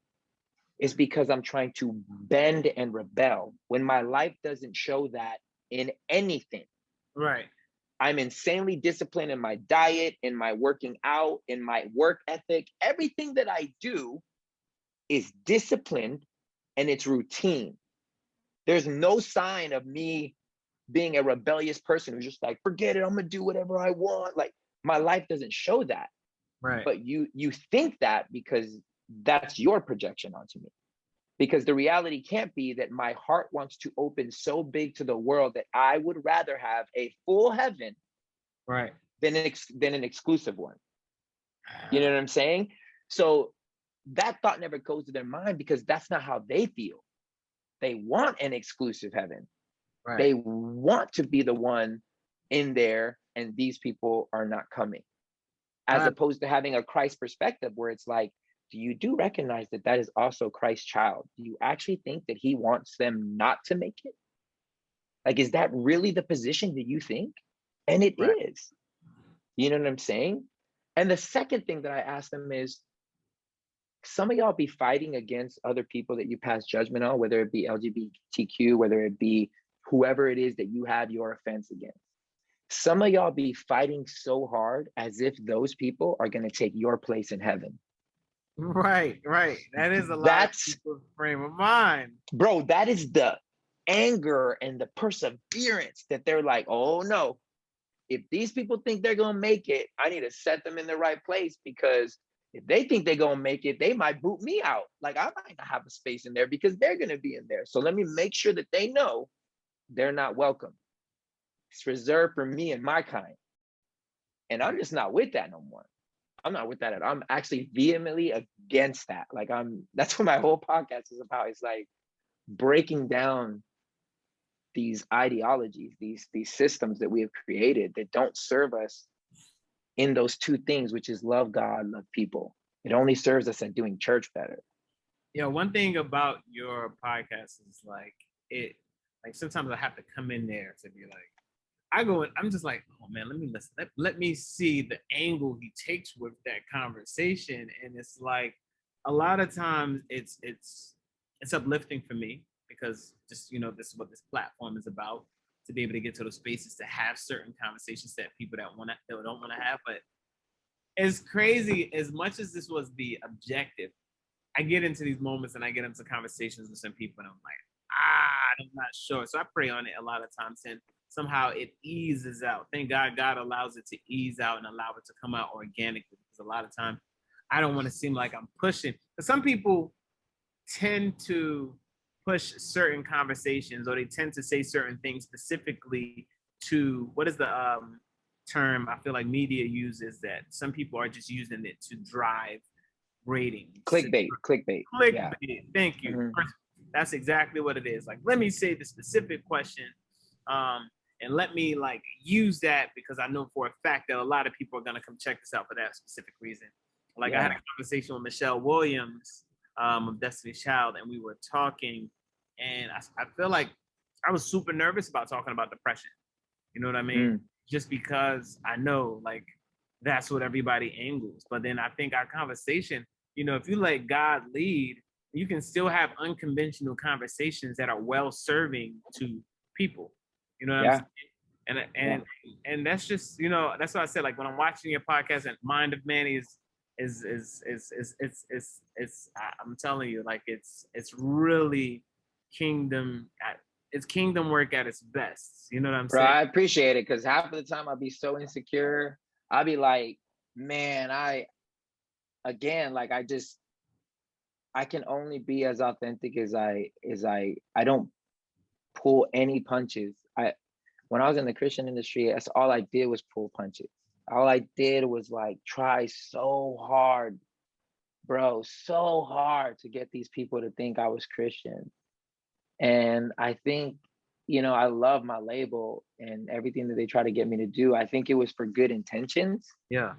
is because I'm trying to bend and rebel when my life doesn't show that in anything? Right. I'm insanely disciplined in my diet, in my working out, in my work ethic. Everything that I do is disciplined and it's routine. There's no sign of me being a rebellious person who's just like, forget it, I'm gonna do whatever I want. Like my life doesn't show that. Right. But you think that because that's your projection onto me. Because the reality can't be that my heart wants to open so big to the world that I would rather have a full heaven, right, than an exclusive one. You know what I'm saying? So that thought never goes to their mind because that's not how they feel. They want an exclusive heaven. right. They want to be the one in there, and these people are not coming. As opposed to having a Christ perspective where it's like, do you recognize that that is also Christ's child? Do you actually think that he wants them not to make it? Like, is that really the position that you think? And it is. You know what I'm saying? And the second thing that I ask them is, some of y'all be fighting against other people that you pass judgment on, whether it be LGBTQ, whether it be whoever it is that you have your offense against. Some of y'all be fighting so hard as if those people are going to take your place in heaven. Right. That is a lot of people's frame of mind. Bro, that is the anger and the perseverance that they're like, oh no, if these people think they're going to make it, I need to set them in the right place, because if they think they're going to make it, they might boot me out. Like, I might not have a space in there because they're going to be in there. So let me make sure that they know they're not welcome. It's reserved for me and my kind. And I'm just not with that no more. I'm not with that at all. I'm actually vehemently against that. Like, that's what my whole podcast is about. It's like breaking down these ideologies, these systems that we have created that don't serve us in those two things, which is love God, love people. It only serves us at doing church better. Yeah, one thing about your podcast is like sometimes I have to come in there to be like, I'm just like, oh man, let me listen. Let me see the angle he takes with that conversation. And it's like a lot of times it's uplifting for me, because just, this is what this platform is about, to be able to get to those spaces to have certain conversations that people that don't want to have. But it's crazy, as much as this was the objective, I get into these moments and I get into conversations with some people and I'm like, I'm not sure. So I pray on it a lot of times, and somehow it eases out. Thank God allows it to ease out and allow it to come out organically, because a lot of times I don't want to seem like I'm pushing. But some people tend to push certain conversations, or they tend to say certain things specifically to, what is the term I feel like media uses, that some people are just using it to drive ratings. Clickbait. Yeah. Thank you. Mm-hmm. That's exactly what it is. Like, let me say the specific question, and let me like use that, because I know for a fact that a lot of people are gonna come check this out for that specific reason. Like, I had a conversation with Michelle Williams of Destiny's Child, and we were talking, and I feel like I was super nervous about talking about depression. You know what I mean? Just because I know like that's what everybody angles. But then I think our conversation, if you let God lead, you can still have unconventional conversations that are well-serving to people. You know what I'm saying? And that's just, that's what I said. Like, when I'm watching your podcast, and Mind of Manny I'm telling you, like it's really kingdom it's kingdom work at its best. You know what I'm Bro, saying? I appreciate it, because half of the time I'll be so insecure. I'll be like, man, again, like I can only be as authentic as I don't pull any punches. When I was in the Christian industry, that's all I did was pull punches. All I did was like try so hard, bro, so hard to get these people to think I was Christian. And I think, I love my label and everything that they try to get me to do. I think it was for good intentions Yeah.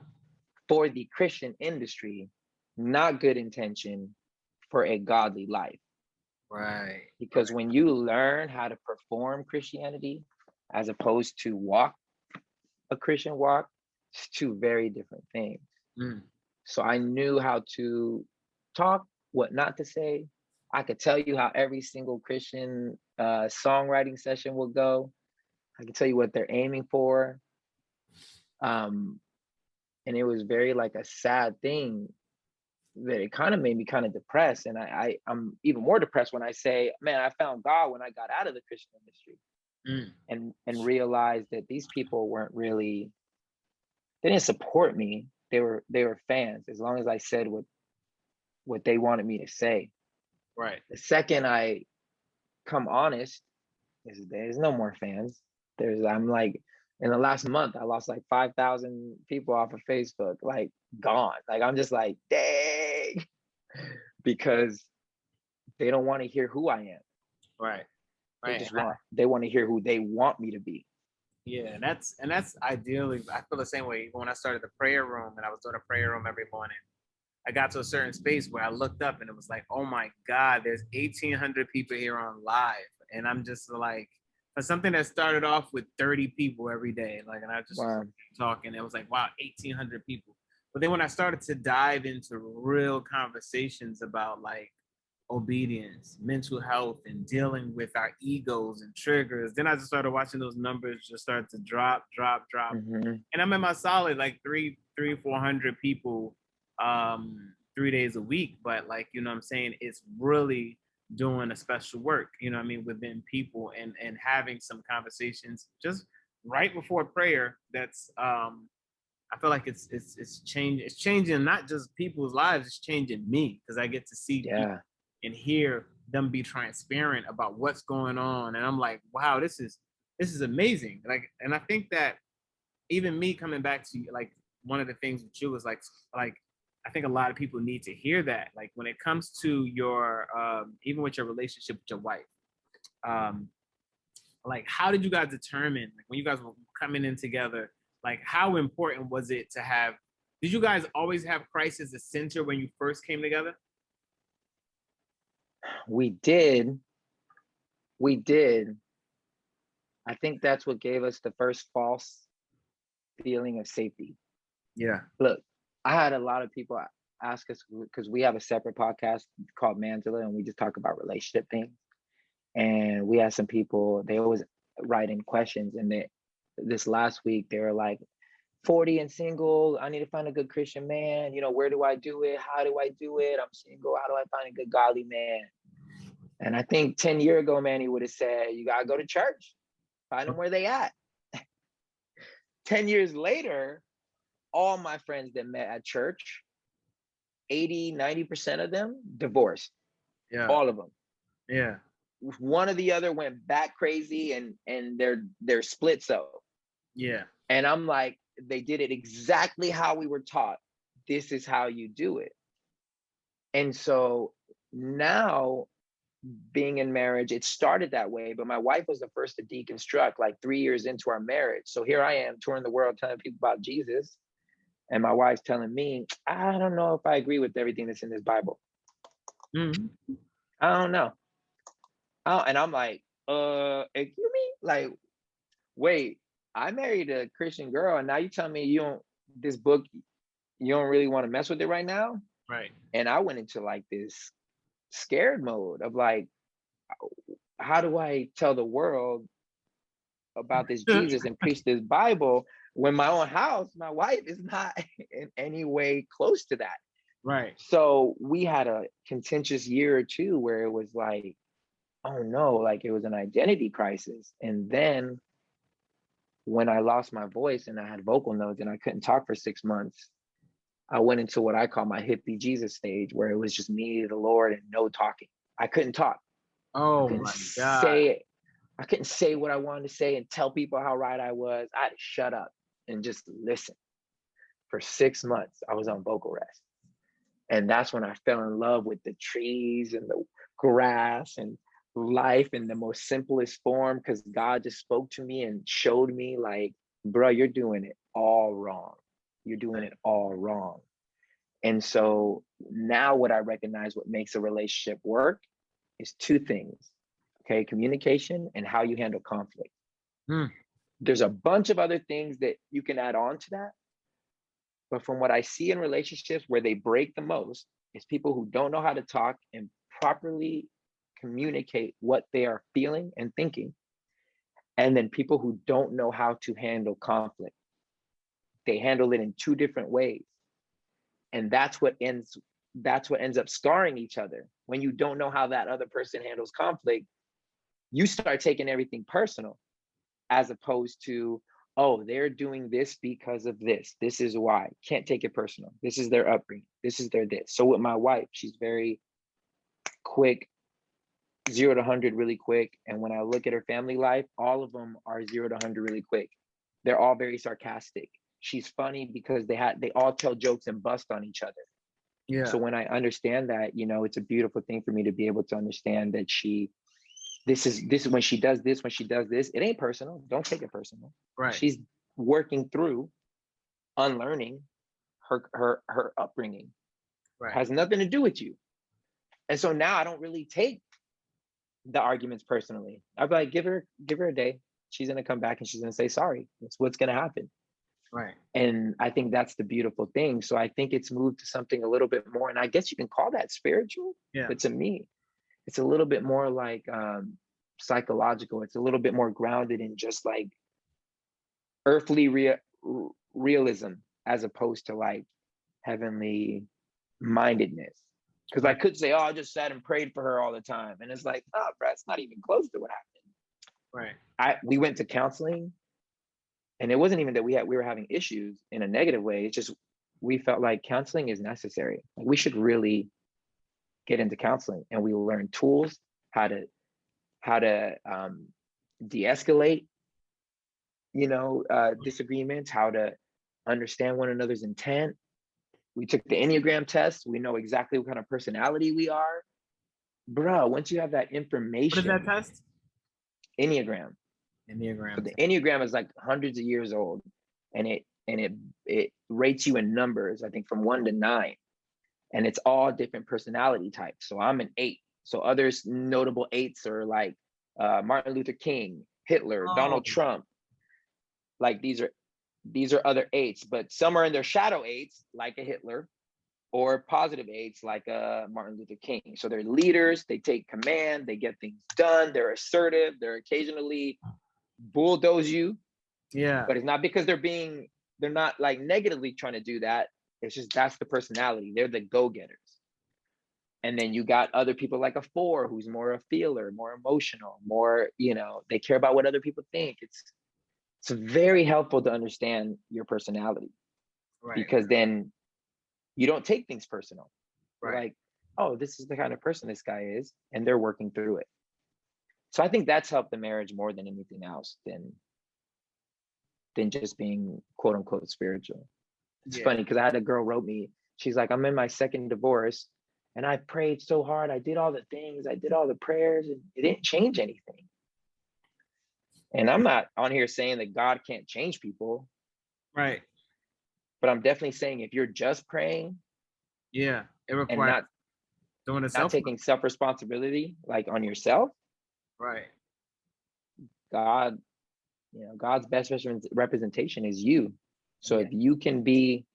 for the Christian industry, not good intention for a godly life. Right. Because when you learn how to perform Christianity as opposed to walk a Christian walk, it's two very different things. Mm. So I knew how to talk, what not to say. I could tell you how every single Christian songwriting session will go. I can tell you what they're aiming for. And it was very like a sad thing that it kind of made me kind of depressed. And I'm even more depressed when I say, man, I found God when I got out of the Christian industry. And realized that these people weren't really, they didn't support me. They were fans as long as I said what they wanted me to say. Right. The second I come honest, there's no more fans. I'm like, in the last month, I lost like 5,000 people off of Facebook, like gone. Like, I'm just like, dang, because they don't want to hear who I am. Right. Right. They want to hear who they want me to be. Yeah, and that's ideally. I feel the same way. When I started the prayer room, and I was doing a prayer room every morning, I got to a certain space where I looked up and it was like, oh my God, there's 1,800 people here on live, and I'm just like, for something that started off with 30 people every day, like, and I just talking, it was like, wow, 1,800 people. But then when I started to dive into real conversations about like obedience, mental health, and dealing with our egos and triggers, then I just started watching those numbers just start to drop. Mm-hmm. And I'm in my solid like 400 people 3 days a week. But like, you know what I'm saying? It's really doing a special work, you know what I mean, within people, and having some conversations just right before prayer. That's I feel like it's changing not just people's lives, it's changing me, because I get to see people and hear them be transparent about what's going on. And I'm like, wow, this is amazing. Like, and I think that even me coming back to like one of the things with you is like I think a lot of people need to hear that. Like when it comes to your even with your relationship with your wife, like how did you guys determine, like when you guys were coming in together, like how important was it to have, did you guys always have Christ as the center when you first came together? We did. I think that's what gave us the first false feeling of safety. Yeah. Look, I had a lot of people ask us, because we have a separate podcast called Manwells, and we just talk about relationship things. And we had some people, they always write in questions. And this last week, they were like, 40 and single, I need to find a good Christian man. Where do I do it? How do I do it? I'm single. How do I find a good godly man? And I think 10 years ago, man, he would have said, you got to go to church, find them where they at. 10 years later, all my friends that met at church, 80-90% of them divorced. Yeah. All of them. Yeah. One or the other went back crazy, and they're split. So yeah. And I'm like, they did it exactly how we were taught. This is how you do it. And so now, being in marriage, it started that way, but my wife was the first to deconstruct like 3 years into our marriage. So here I am touring the world telling people about Jesus, and my wife's telling me, I don't know if I agree with everything that's in this Bible. Mm-hmm. I don't know. And I'm like, excuse me? Like, wait, I married a Christian girl, and now you tell me you don't really want to mess with it right now? Right. And I went into like this scared mode of like, how do I tell the world about this Jesus and preach this Bible When my own house, my wife is not in any way close to that. Right. So we had a contentious year or two where it was like, oh no, like it was an identity crisis. And then when I lost my voice and I had vocal nodes and I couldn't talk for 6 months, I went into what I call my hippie Jesus stage, where it was just me, the Lord, and no talking. I couldn't talk. Oh I couldn't my say God. it. I couldn't say what I wanted to say and tell people how right I was. I had to shut up and just listen. For 6 months, I was on vocal rest. And that's when I fell in love with the trees and the grass and life in the most simplest form, because God just spoke to me and showed me like, bro, you're doing it all wrong. You're doing it all wrong. And so now what I recognize what makes a relationship work is two things, okay? Communication and how you handle conflict. There's a bunch of other things that you can add on to that. But from what I see in relationships where they break the most is people who don't know how to talk and properly communicate what they are feeling and thinking. And then people who don't know how to handle conflict. They handle it in two different ways. And that's what ends up scarring each other. When you don't know how that other person handles conflict, you start taking everything personal, as opposed to, oh, they're doing this because of this. This is why. Can't take it personal. This is their upbringing. This is their this. So with my wife, she's very quick, 0 to 100 really quick. And when I look at her family life, all of them are 0 to 100 really quick. They're all very sarcastic. She's funny because they all tell jokes and bust on each other. Yeah. So when I understand that, it's a beautiful thing for me to be able to understand that this is when she does this, it ain't personal. Don't take it personal. Right. She's working through unlearning her upbringing. Right. Has nothing to do with you. And so now I don't really take the arguments personally. I'd be like, give her a day. She's gonna come back and she's gonna say sorry. That's what's gonna happen. Right. And I think that's the beautiful thing. So I think it's moved to something a little bit more, and I guess you can call that spiritual. Yeah. But to me, it's a little bit more like psychological. It's a little bit more grounded in just like earthly realism, as opposed to like heavenly mindedness. Because I could say, oh, I just sat and prayed for her all the time. And it's like, oh, bro, it's not even close to what happened. Right. We went to counseling, and it wasn't even that we were having issues in a negative way. It's just we felt like counseling is necessary. Like, we should really get into counseling, and we learn tools, how to de-escalate, disagreements, how to understand one another's intent. We took the Enneagram test. We know exactly what kind of personality we are. Bro, once you have that information. What is that test? Enneagram. So the Enneagram is like hundreds of years old, and it rates you in numbers, I think from 1 to 9. And it's all different personality types. So I'm an 8. So others notable 8s are like Martin Luther King, Hitler, Donald Trump. Like these are other 8s, but some are in their shadow 8s, like a Hitler, or positive 8s, like a Martin Luther King. So they're leaders, they take command, they get things done, they're assertive, they're occasionally bulldoze you. Yeah. But it's not because they're not like negatively trying to do that. It's just that's the personality. They're the go-getters. And then you got other people like a 4 who's more a feeler, more emotional, more, they care about what other people think. It's very helpful to understand your personality, right? Because then you don't take things personal. Right. You're like, oh, this is the kind of person this guy is, and they're working through it. So I think that's helped the marriage more than anything else than just being quote unquote spiritual. It's funny because I had a girl wrote me, she's like, I'm in my 2nd divorce and I prayed so hard. I did all the things, I did all the prayers, and it didn't change anything. And I'm not on here saying that God can't change people. Right. But I'm definitely saying if you're just praying, it requires not taking self-responsibility like on yourself. Right. God's best representation is you. So if you can be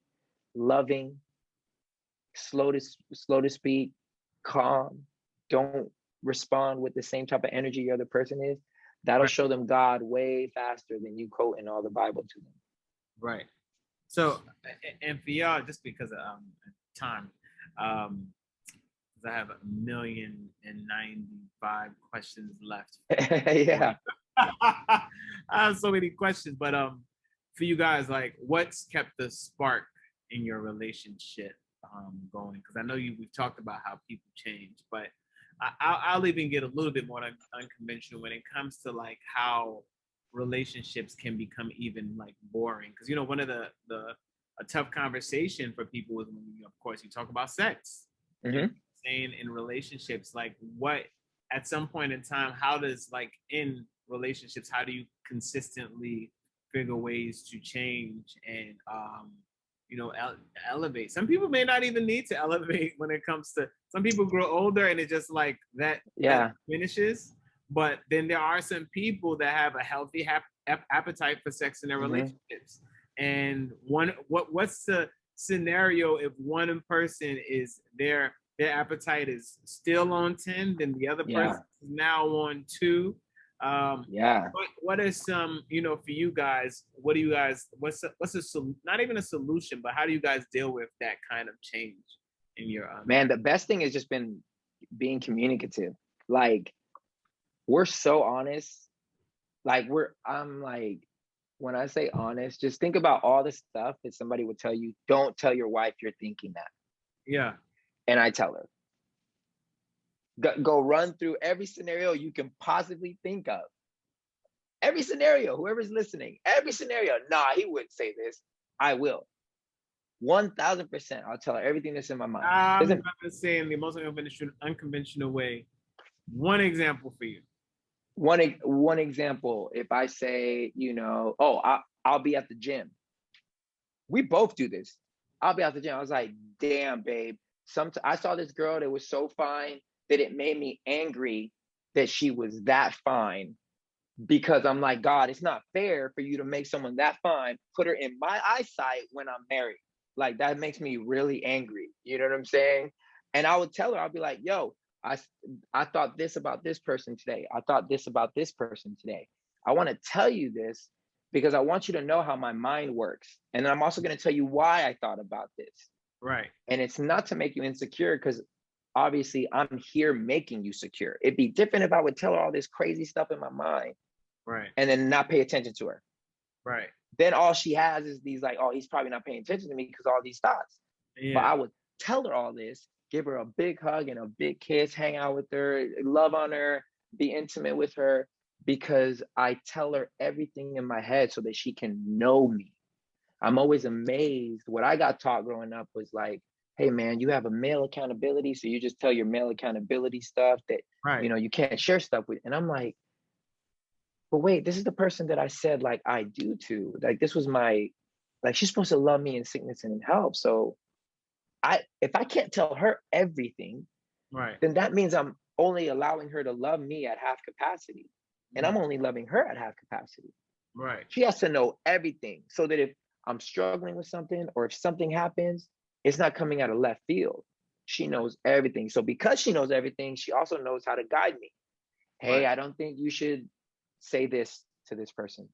loving, slow to speak, calm, don't respond with the same type of energy your other person is, that'll show them God way faster than you quoting all the Bible to them. Right. So, and for y'all, just because of time, 'cause I have 1,095 questions left. Yeah. I have so many questions, but for you guys, like, what's kept the spark in your relationship going? Because I know we've talked about how people change, but I'll even get a little bit more unconventional when it comes to like how relationships can become even like boring. Because one of the a tough conversation for people is when of course you talk about sex. Mm-hmm. Saying in relationships, like what at some point in time, how does like in relationships, how do you consistently figure ways to change and elevate? Some people may not even need to elevate when it comes to, some people grow older and it just like that finishes. But then there are some people that have a healthy appetite for sex in their relationships. And what's the scenario if one person is their appetite is still on 10, then the other person is now on 2. What are some, for you guys, what do you guys, what's not even a solution, but how do you guys deal with that kind of change in your man? The best thing has just been being communicative. Like, we're so honest. Like, I'm like, when I say honest, just think about all the stuff that somebody would tell you. Don't tell your wife you're thinking that. Yeah. And I tell her, go run through every scenario you can possibly think of. Every scenario, whoever's listening, every scenario. Nah, he wouldn't say this. I will. 1,000%. I'll tell her everything that's in my mind. I'm going to say in the most unconventional way, one example for you. One example, if I say, I'll be at the gym. We both do this. I'll be at the gym. I was like, damn, babe. I saw this girl that was so fine that it made me angry that she was that fine, because I'm like, God, it's not fair for you to make someone that fine, put her in my eyesight when I'm married. Like, that makes me really angry. You know what I'm saying? And I would tell her, I'll be like, yo, I thought this about this person today. I thought this about this person today. I want to tell you this because I want you to know how my mind works. And I'm also going to tell you why I thought about this. Right. And it's not to make you insecure, because obviously I'm here making you secure. It'd be different if I would tell her all this crazy stuff in my mind. Right. And then not pay attention to her. Right. Then all she has is these like, oh, he's probably not paying attention to me because all these thoughts. Yeah. But I would tell her all this, give her a big hug and a big kiss, hang out with her, love on her, be intimate with her, because I tell her everything in my head so that she can know me. I'm always amazed. What I got taught growing up was like, hey man, you have a male accountability, so you just tell your male accountability stuff that you can't share stuff with. And I'm like, but wait, this is the person that I said like I do to. Like, this was my, like, she's supposed to love me in sickness and in health. So if I can't tell her everything, then that means I'm only allowing her to love me at half capacity. And I'm only loving her at half capacity. Right. She has to know everything so that if I'm struggling with something or if something happens, it's not coming out of left field. She knows everything. So because she knows everything, she also knows how to guide me. Hey, I don't think you should say this to this person.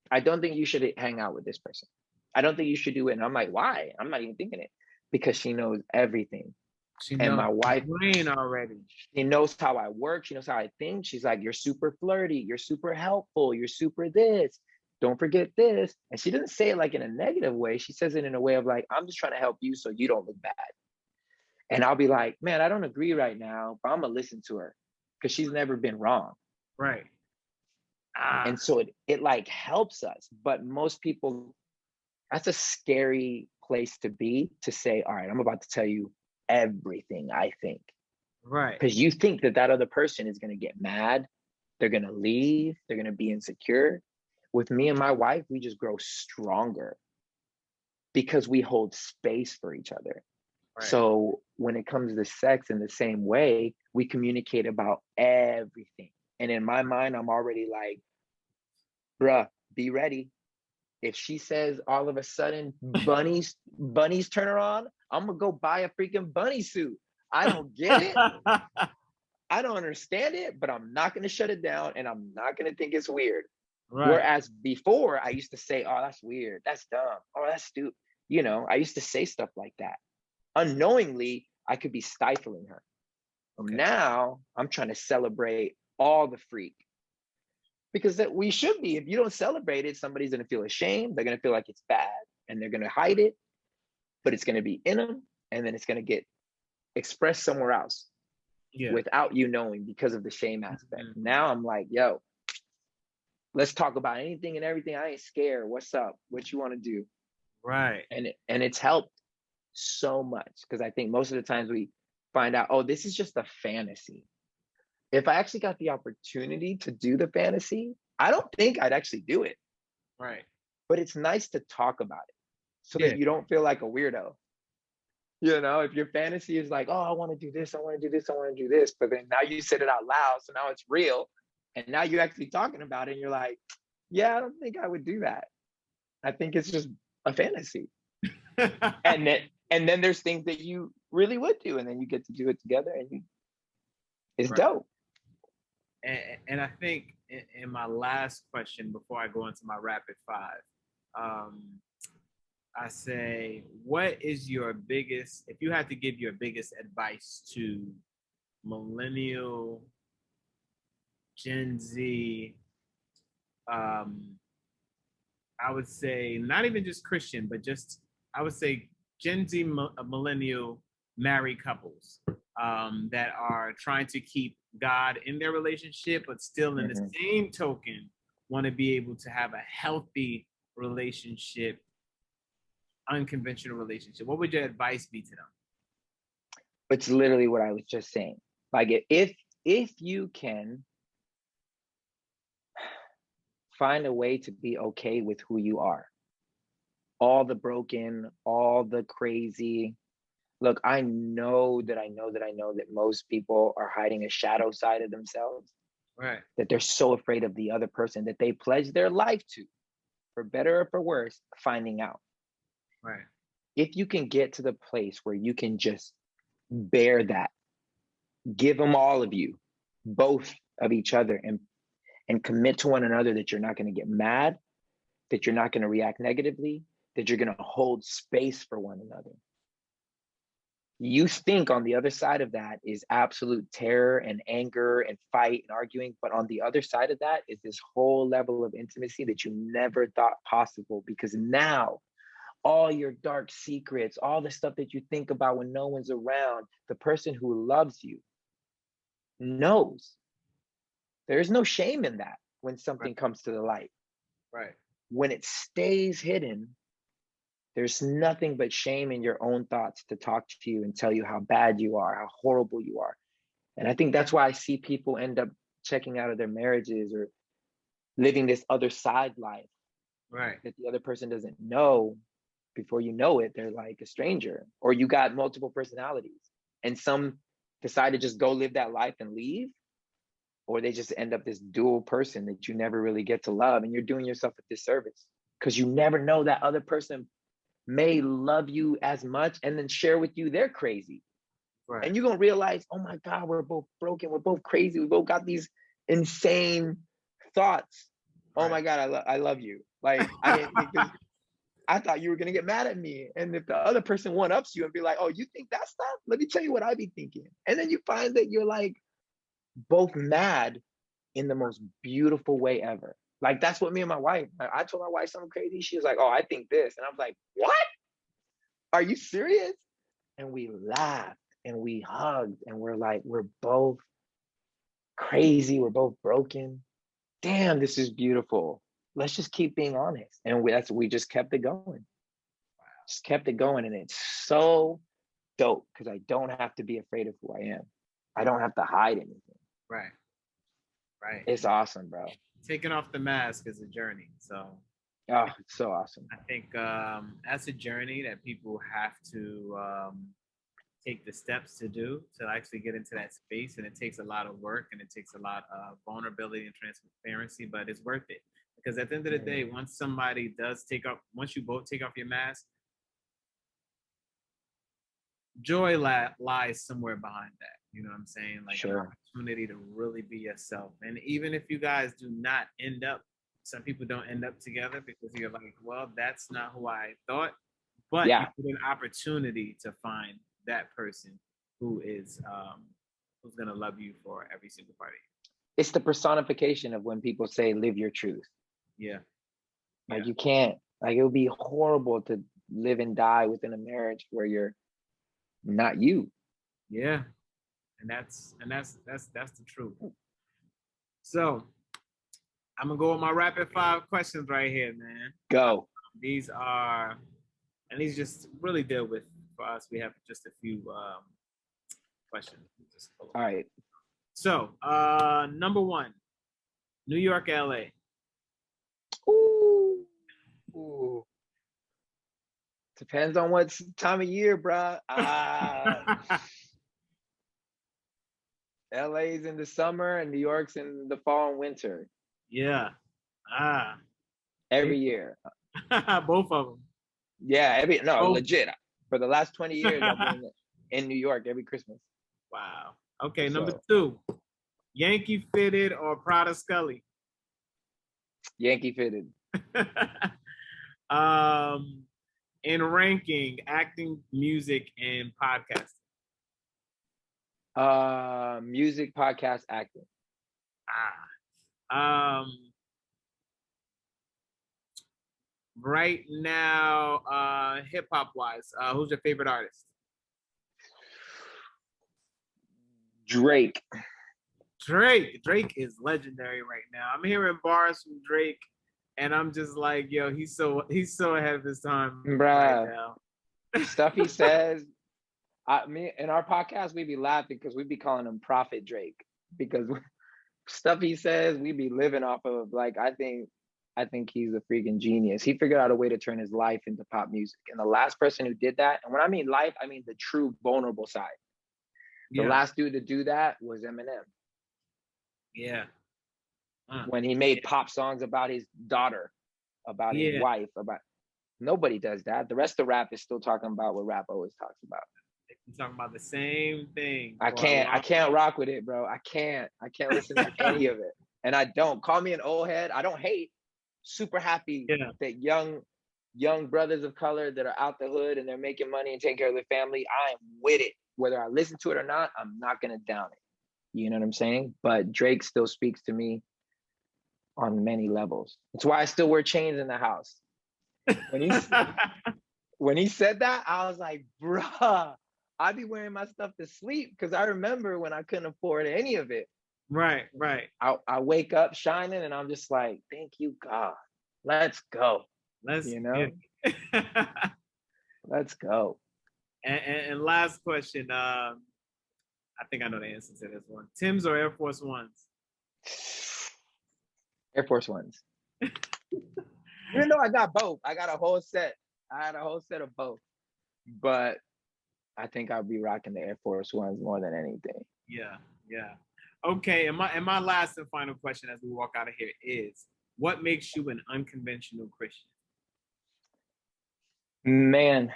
I don't think you should hang out with this person. I don't think you should do it. And I'm like, why? I'm not even thinking it, because she knows everything. She knows my wife brain already. She knows how I work. She knows how I think. She's like, you're super flirty. You're super helpful. You're super this. Don't forget this. And she doesn't say it like in a negative way. She says it in a way of like, I'm just trying to help you so you don't look bad. And I'll be like, man, I don't agree right now, but I'm going to listen to her because she's never been wrong. Right. And so it like helps us. But most people, that's a scary place to be, to say, all right, I'm about to tell you everything I think. Right. Because you think that other person is going to get mad. They're going to leave. They're going to be insecure. With me and my wife, we just grow stronger because we hold space for each other. Right. So when it comes to sex, in the same way, we communicate about everything. And in my mind, I'm already like, bruh, be ready. If she says all of a sudden bunnies turn her on, I'm gonna go buy a freaking bunny suit. I don't get it. I don't understand it, but I'm not gonna shut it down, and I'm not gonna think it's weird. Right. Whereas before I used to say, oh, that's weird, that's dumb, oh, that's stupid. I used to say stuff like that. Unknowingly, I could be stifling her. Okay. Now I'm trying to celebrate all the freak, because that we should be. If you don't celebrate it, somebody's going to feel ashamed. They're going to feel like it's bad, and they're going to hide it, but it's going to be in them, and then it's going to get expressed somewhere else without you knowing, because of the shame aspect. Mm-hmm. Now I'm like, yo, let's talk about anything and everything. I ain't scared. What's up? What you want to do? Right. And it's helped so much, because I think most of the times we find out, oh, this is just a fantasy. If I actually got the opportunity to do the fantasy, I don't think I'd actually do it. Right. But it's nice to talk about it so that you don't feel like a weirdo. If your fantasy is like, oh, I want to do this, I want to do this, I want to do this, but then now you said it out loud, so now it's real, and now you're actually talking about it, and you're like, yeah, I don't think I would do that. I think it's just a fantasy. and then there's things that you really would do, and then you get to do it together, and it's dope. And I think in my last question, before I go into my rapid five, I say, what is your biggest, if you had to give your biggest advice to millennial, Gen Z, I would say not even just Christian, but just, I would say Gen Z, millennial married couples that are trying to keep God in their relationship, but still in the same token want to be able to have a healthy relationship, unconventional relationship. What would your advice be to them? It's literally what I was just saying. Like, if you can find a way to be okay with who you are, all the broken, all the crazy. Look, I know that most people are hiding a shadow side of themselves. Right. That they're so afraid of the other person that they pledge their life to, for better or for worse, finding out. Right. If you can get to the place where you can just bear that, give them all of you, both of each other, and commit to one another that you're not going to get mad, that you're not going to react negatively, that you're going to hold space for one another. You think on the other side of that is absolute terror and anger and fight and arguing, but on the other side of that is this whole level of intimacy that you never thought possible, because now all your dark secrets, all the stuff that you think about when no one's around, the person who loves you knows. There's no shame in that when something comes to the light. Right. When it stays hidden, there's nothing but shame in your own thoughts to talk to you and tell you how bad you are, how horrible you are. And I think that's why I see people end up checking out of their marriages or living this other side life. Right. That the other person doesn't know. Before you know it, they're like a stranger. Or you got multiple personalities, and some decide to just go live that life and leave, or they just end up this dual person that you never really get to love, and you're doing yourself a disservice, because you never know that other person may love you as much and then share with you they're crazy. Right. And you're going to realize, oh my God, we're both broken. We're both crazy. We both got these insane thoughts. Right. Oh my God, I love you. Like, I didn't think this, I thought you were going to get mad at me. And if the other person one-ups you and be like, oh, you think that stuff? Let me tell you what I be thinking. And then you find that you're like both mad in the most beautiful way ever. Like, that's what me and my wife, I told my wife something crazy. She was like, oh, I think this. And I was like, what? Are you serious? And we laughed and we hugged and we're like, we're both crazy. We're both broken. Damn, this is beautiful. Let's just keep being honest. And we just kept it going. Wow. Just kept it going. And it's so dope because I don't have to be afraid of who I am. I don't have to hide anything. Right. Right. It's awesome, bro. Taking off the mask is a journey. So, oh, it's so awesome. I think that's a journey that people have to take the steps to do to actually get into that space. And it takes a lot of work and it takes a lot of vulnerability and transparency, but it's worth it. Because at the end of the day, once somebody does once you both take off your mask, joy lies somewhere behind that. You know what I'm saying? Like, sure. An opportunity to really be yourself. And even if you guys do not end up some people don't end up together because you're like, well, that's not who I thought. But Yeah. you get an opportunity to find that person who is who's gonna love you for every single part of It's the personification of when people say live your truth. you. Yeah. Like you can't, like it would be horrible to live and die within a marriage where you're not you. Yeah. And that's the truth. So I'm gonna go with my rapid fire questions right here, man. Go. These are, and these just really deal with, for us, we have just a few questions. All right. So, number one, New York, LA. Ooh. Ooh. Depends on what time of year, bro. LA's in the summer and New York's in the fall and winter. Yeah. Every year. Both of them. Yeah, Oh. legit. For the last 20 years, I've been in New York every Christmas. Wow. Okay, number two, Yankee fitted or Prada Scully? Yankee fitted. In ranking, acting, music, and podcasting. Music, podcast, acting. Right now, hip hop wise, who's your favorite artist? Drake. Drake is legendary right now. I'm hearing bars from Drake, and I'm just like, yo, he's so ahead of his time. Bruh. Right now. Stuff he says. In our podcast, we be laughing because we be calling him Prophet Drake, because stuff he says, we be living off of. Like, I think he's a freaking genius. He figured out a way to turn his life into pop music. And the last person who did that, and when I mean life, I mean the true vulnerable side. The last dude to do that was Eminem. Yeah. When he made pop songs about his daughter, about his wife, about nobody does that. The rest of rap is still talking about what rap always talks about. They're talking about the same thing. I can't rock with it, bro. I can't listen to any of it. And I don't. Call me an old head. I don't hate. Super happy that young brothers of color that are out the hood and they're making money and taking care of their family. I am with it. Whether I listen to it or not, I'm not gonna down it. You know what I'm saying? But Drake still speaks to me on many levels. That's why I still wear chains in the house. When he said that, I was like, bruh, I'd be wearing my stuff to sleep because I remember when I couldn't afford any of it. Right. I wake up shining and I'm just like, thank you, God. Let's go. Let's go. And last question. I think I know the answer to this one. Tim's or Air Force Ones? Air Force Ones. Even though I got both. I got a whole set. I had a whole set of both. But I think I'll be rocking the Air Force Ones more than anything. Yeah. Okay, and my last and final question as we walk out of here is, what makes you an unconventional Christian? Man,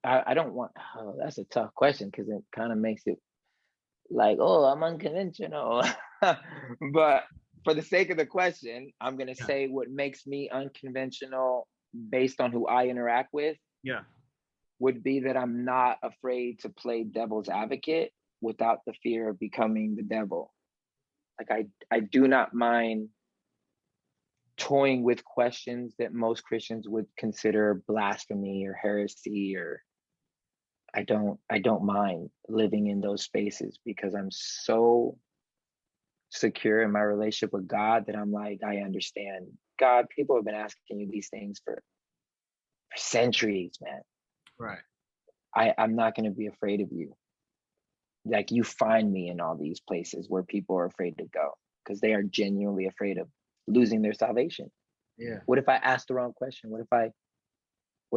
I don't want, that's a tough question because it kind of makes it like, oh, I'm unconventional. But for the sake of the question, I'm going to say what makes me unconventional based on who I interact with would be that I'm not afraid to play devil's advocate without the fear of becoming the devil. Like I do not mind toying with questions that most Christians would consider blasphemy or heresy, or I don't mind living in those spaces because I'm so secure in my relationship with God that I'm like, I understand. God, people have been asking you these things for centuries, man. Right. I'm not going to be afraid of you. Like, you find me in all these places where people are afraid to go because they are genuinely afraid of losing their salvation. Yeah. What if I ask the wrong question? What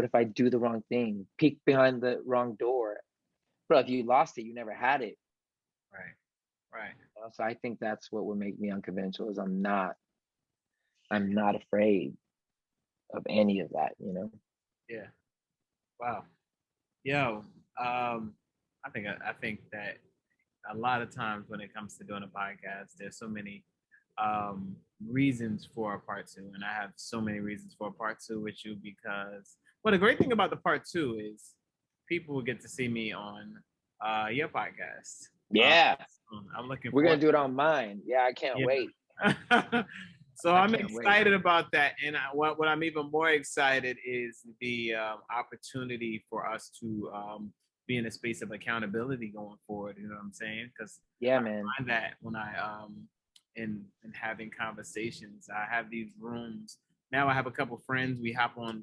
if I do the wrong thing? Peek behind the wrong door? Bro, if you lost it, you never had it. Right. So I think that's what would make me unconventional is I'm not afraid of any of that, you know? Yeah. Wow. Yo, I think that a lot of times when it comes to doing a podcast, there's so many reasons for a part two, and I have so many reasons for a part two with you because. Well, the great thing about the part two is people will get to see me on your podcast. Yeah. I'm looking We're forward. gonna do it on mine. Yeah, I can't wait. So I I'm can't wait. excited about that, and what I'm even more excited is the opportunity for us to be in a space of accountability going forward. You know what I'm saying? Because Yeah, I man. find that when I in having conversations, I have these rooms. Now I have a couple friends. We hop on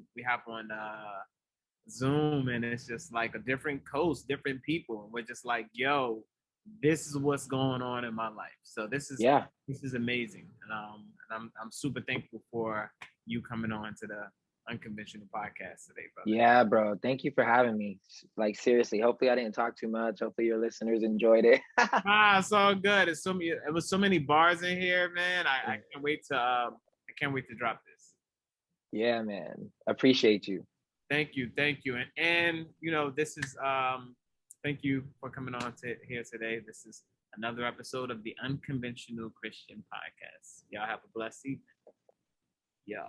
Zoom, and it's just like a different coast, different people, and we're just like, yo, this is what's going on in my life. So this is amazing, and I'm super thankful for you coming on to the Unconventional Podcast today, brother. Yeah, bro. Thank you for having me. Like seriously, hopefully I didn't talk too much. Hopefully your listeners enjoyed it. It's all good. It was so many bars in here, man. I can't wait to drop this. Yeah, man. Appreciate you. Thank you, and this is thank you for coming on to here today. This is another episode of the Unconventional Christian Podcast. Y'all have a blessed evening. Yeah.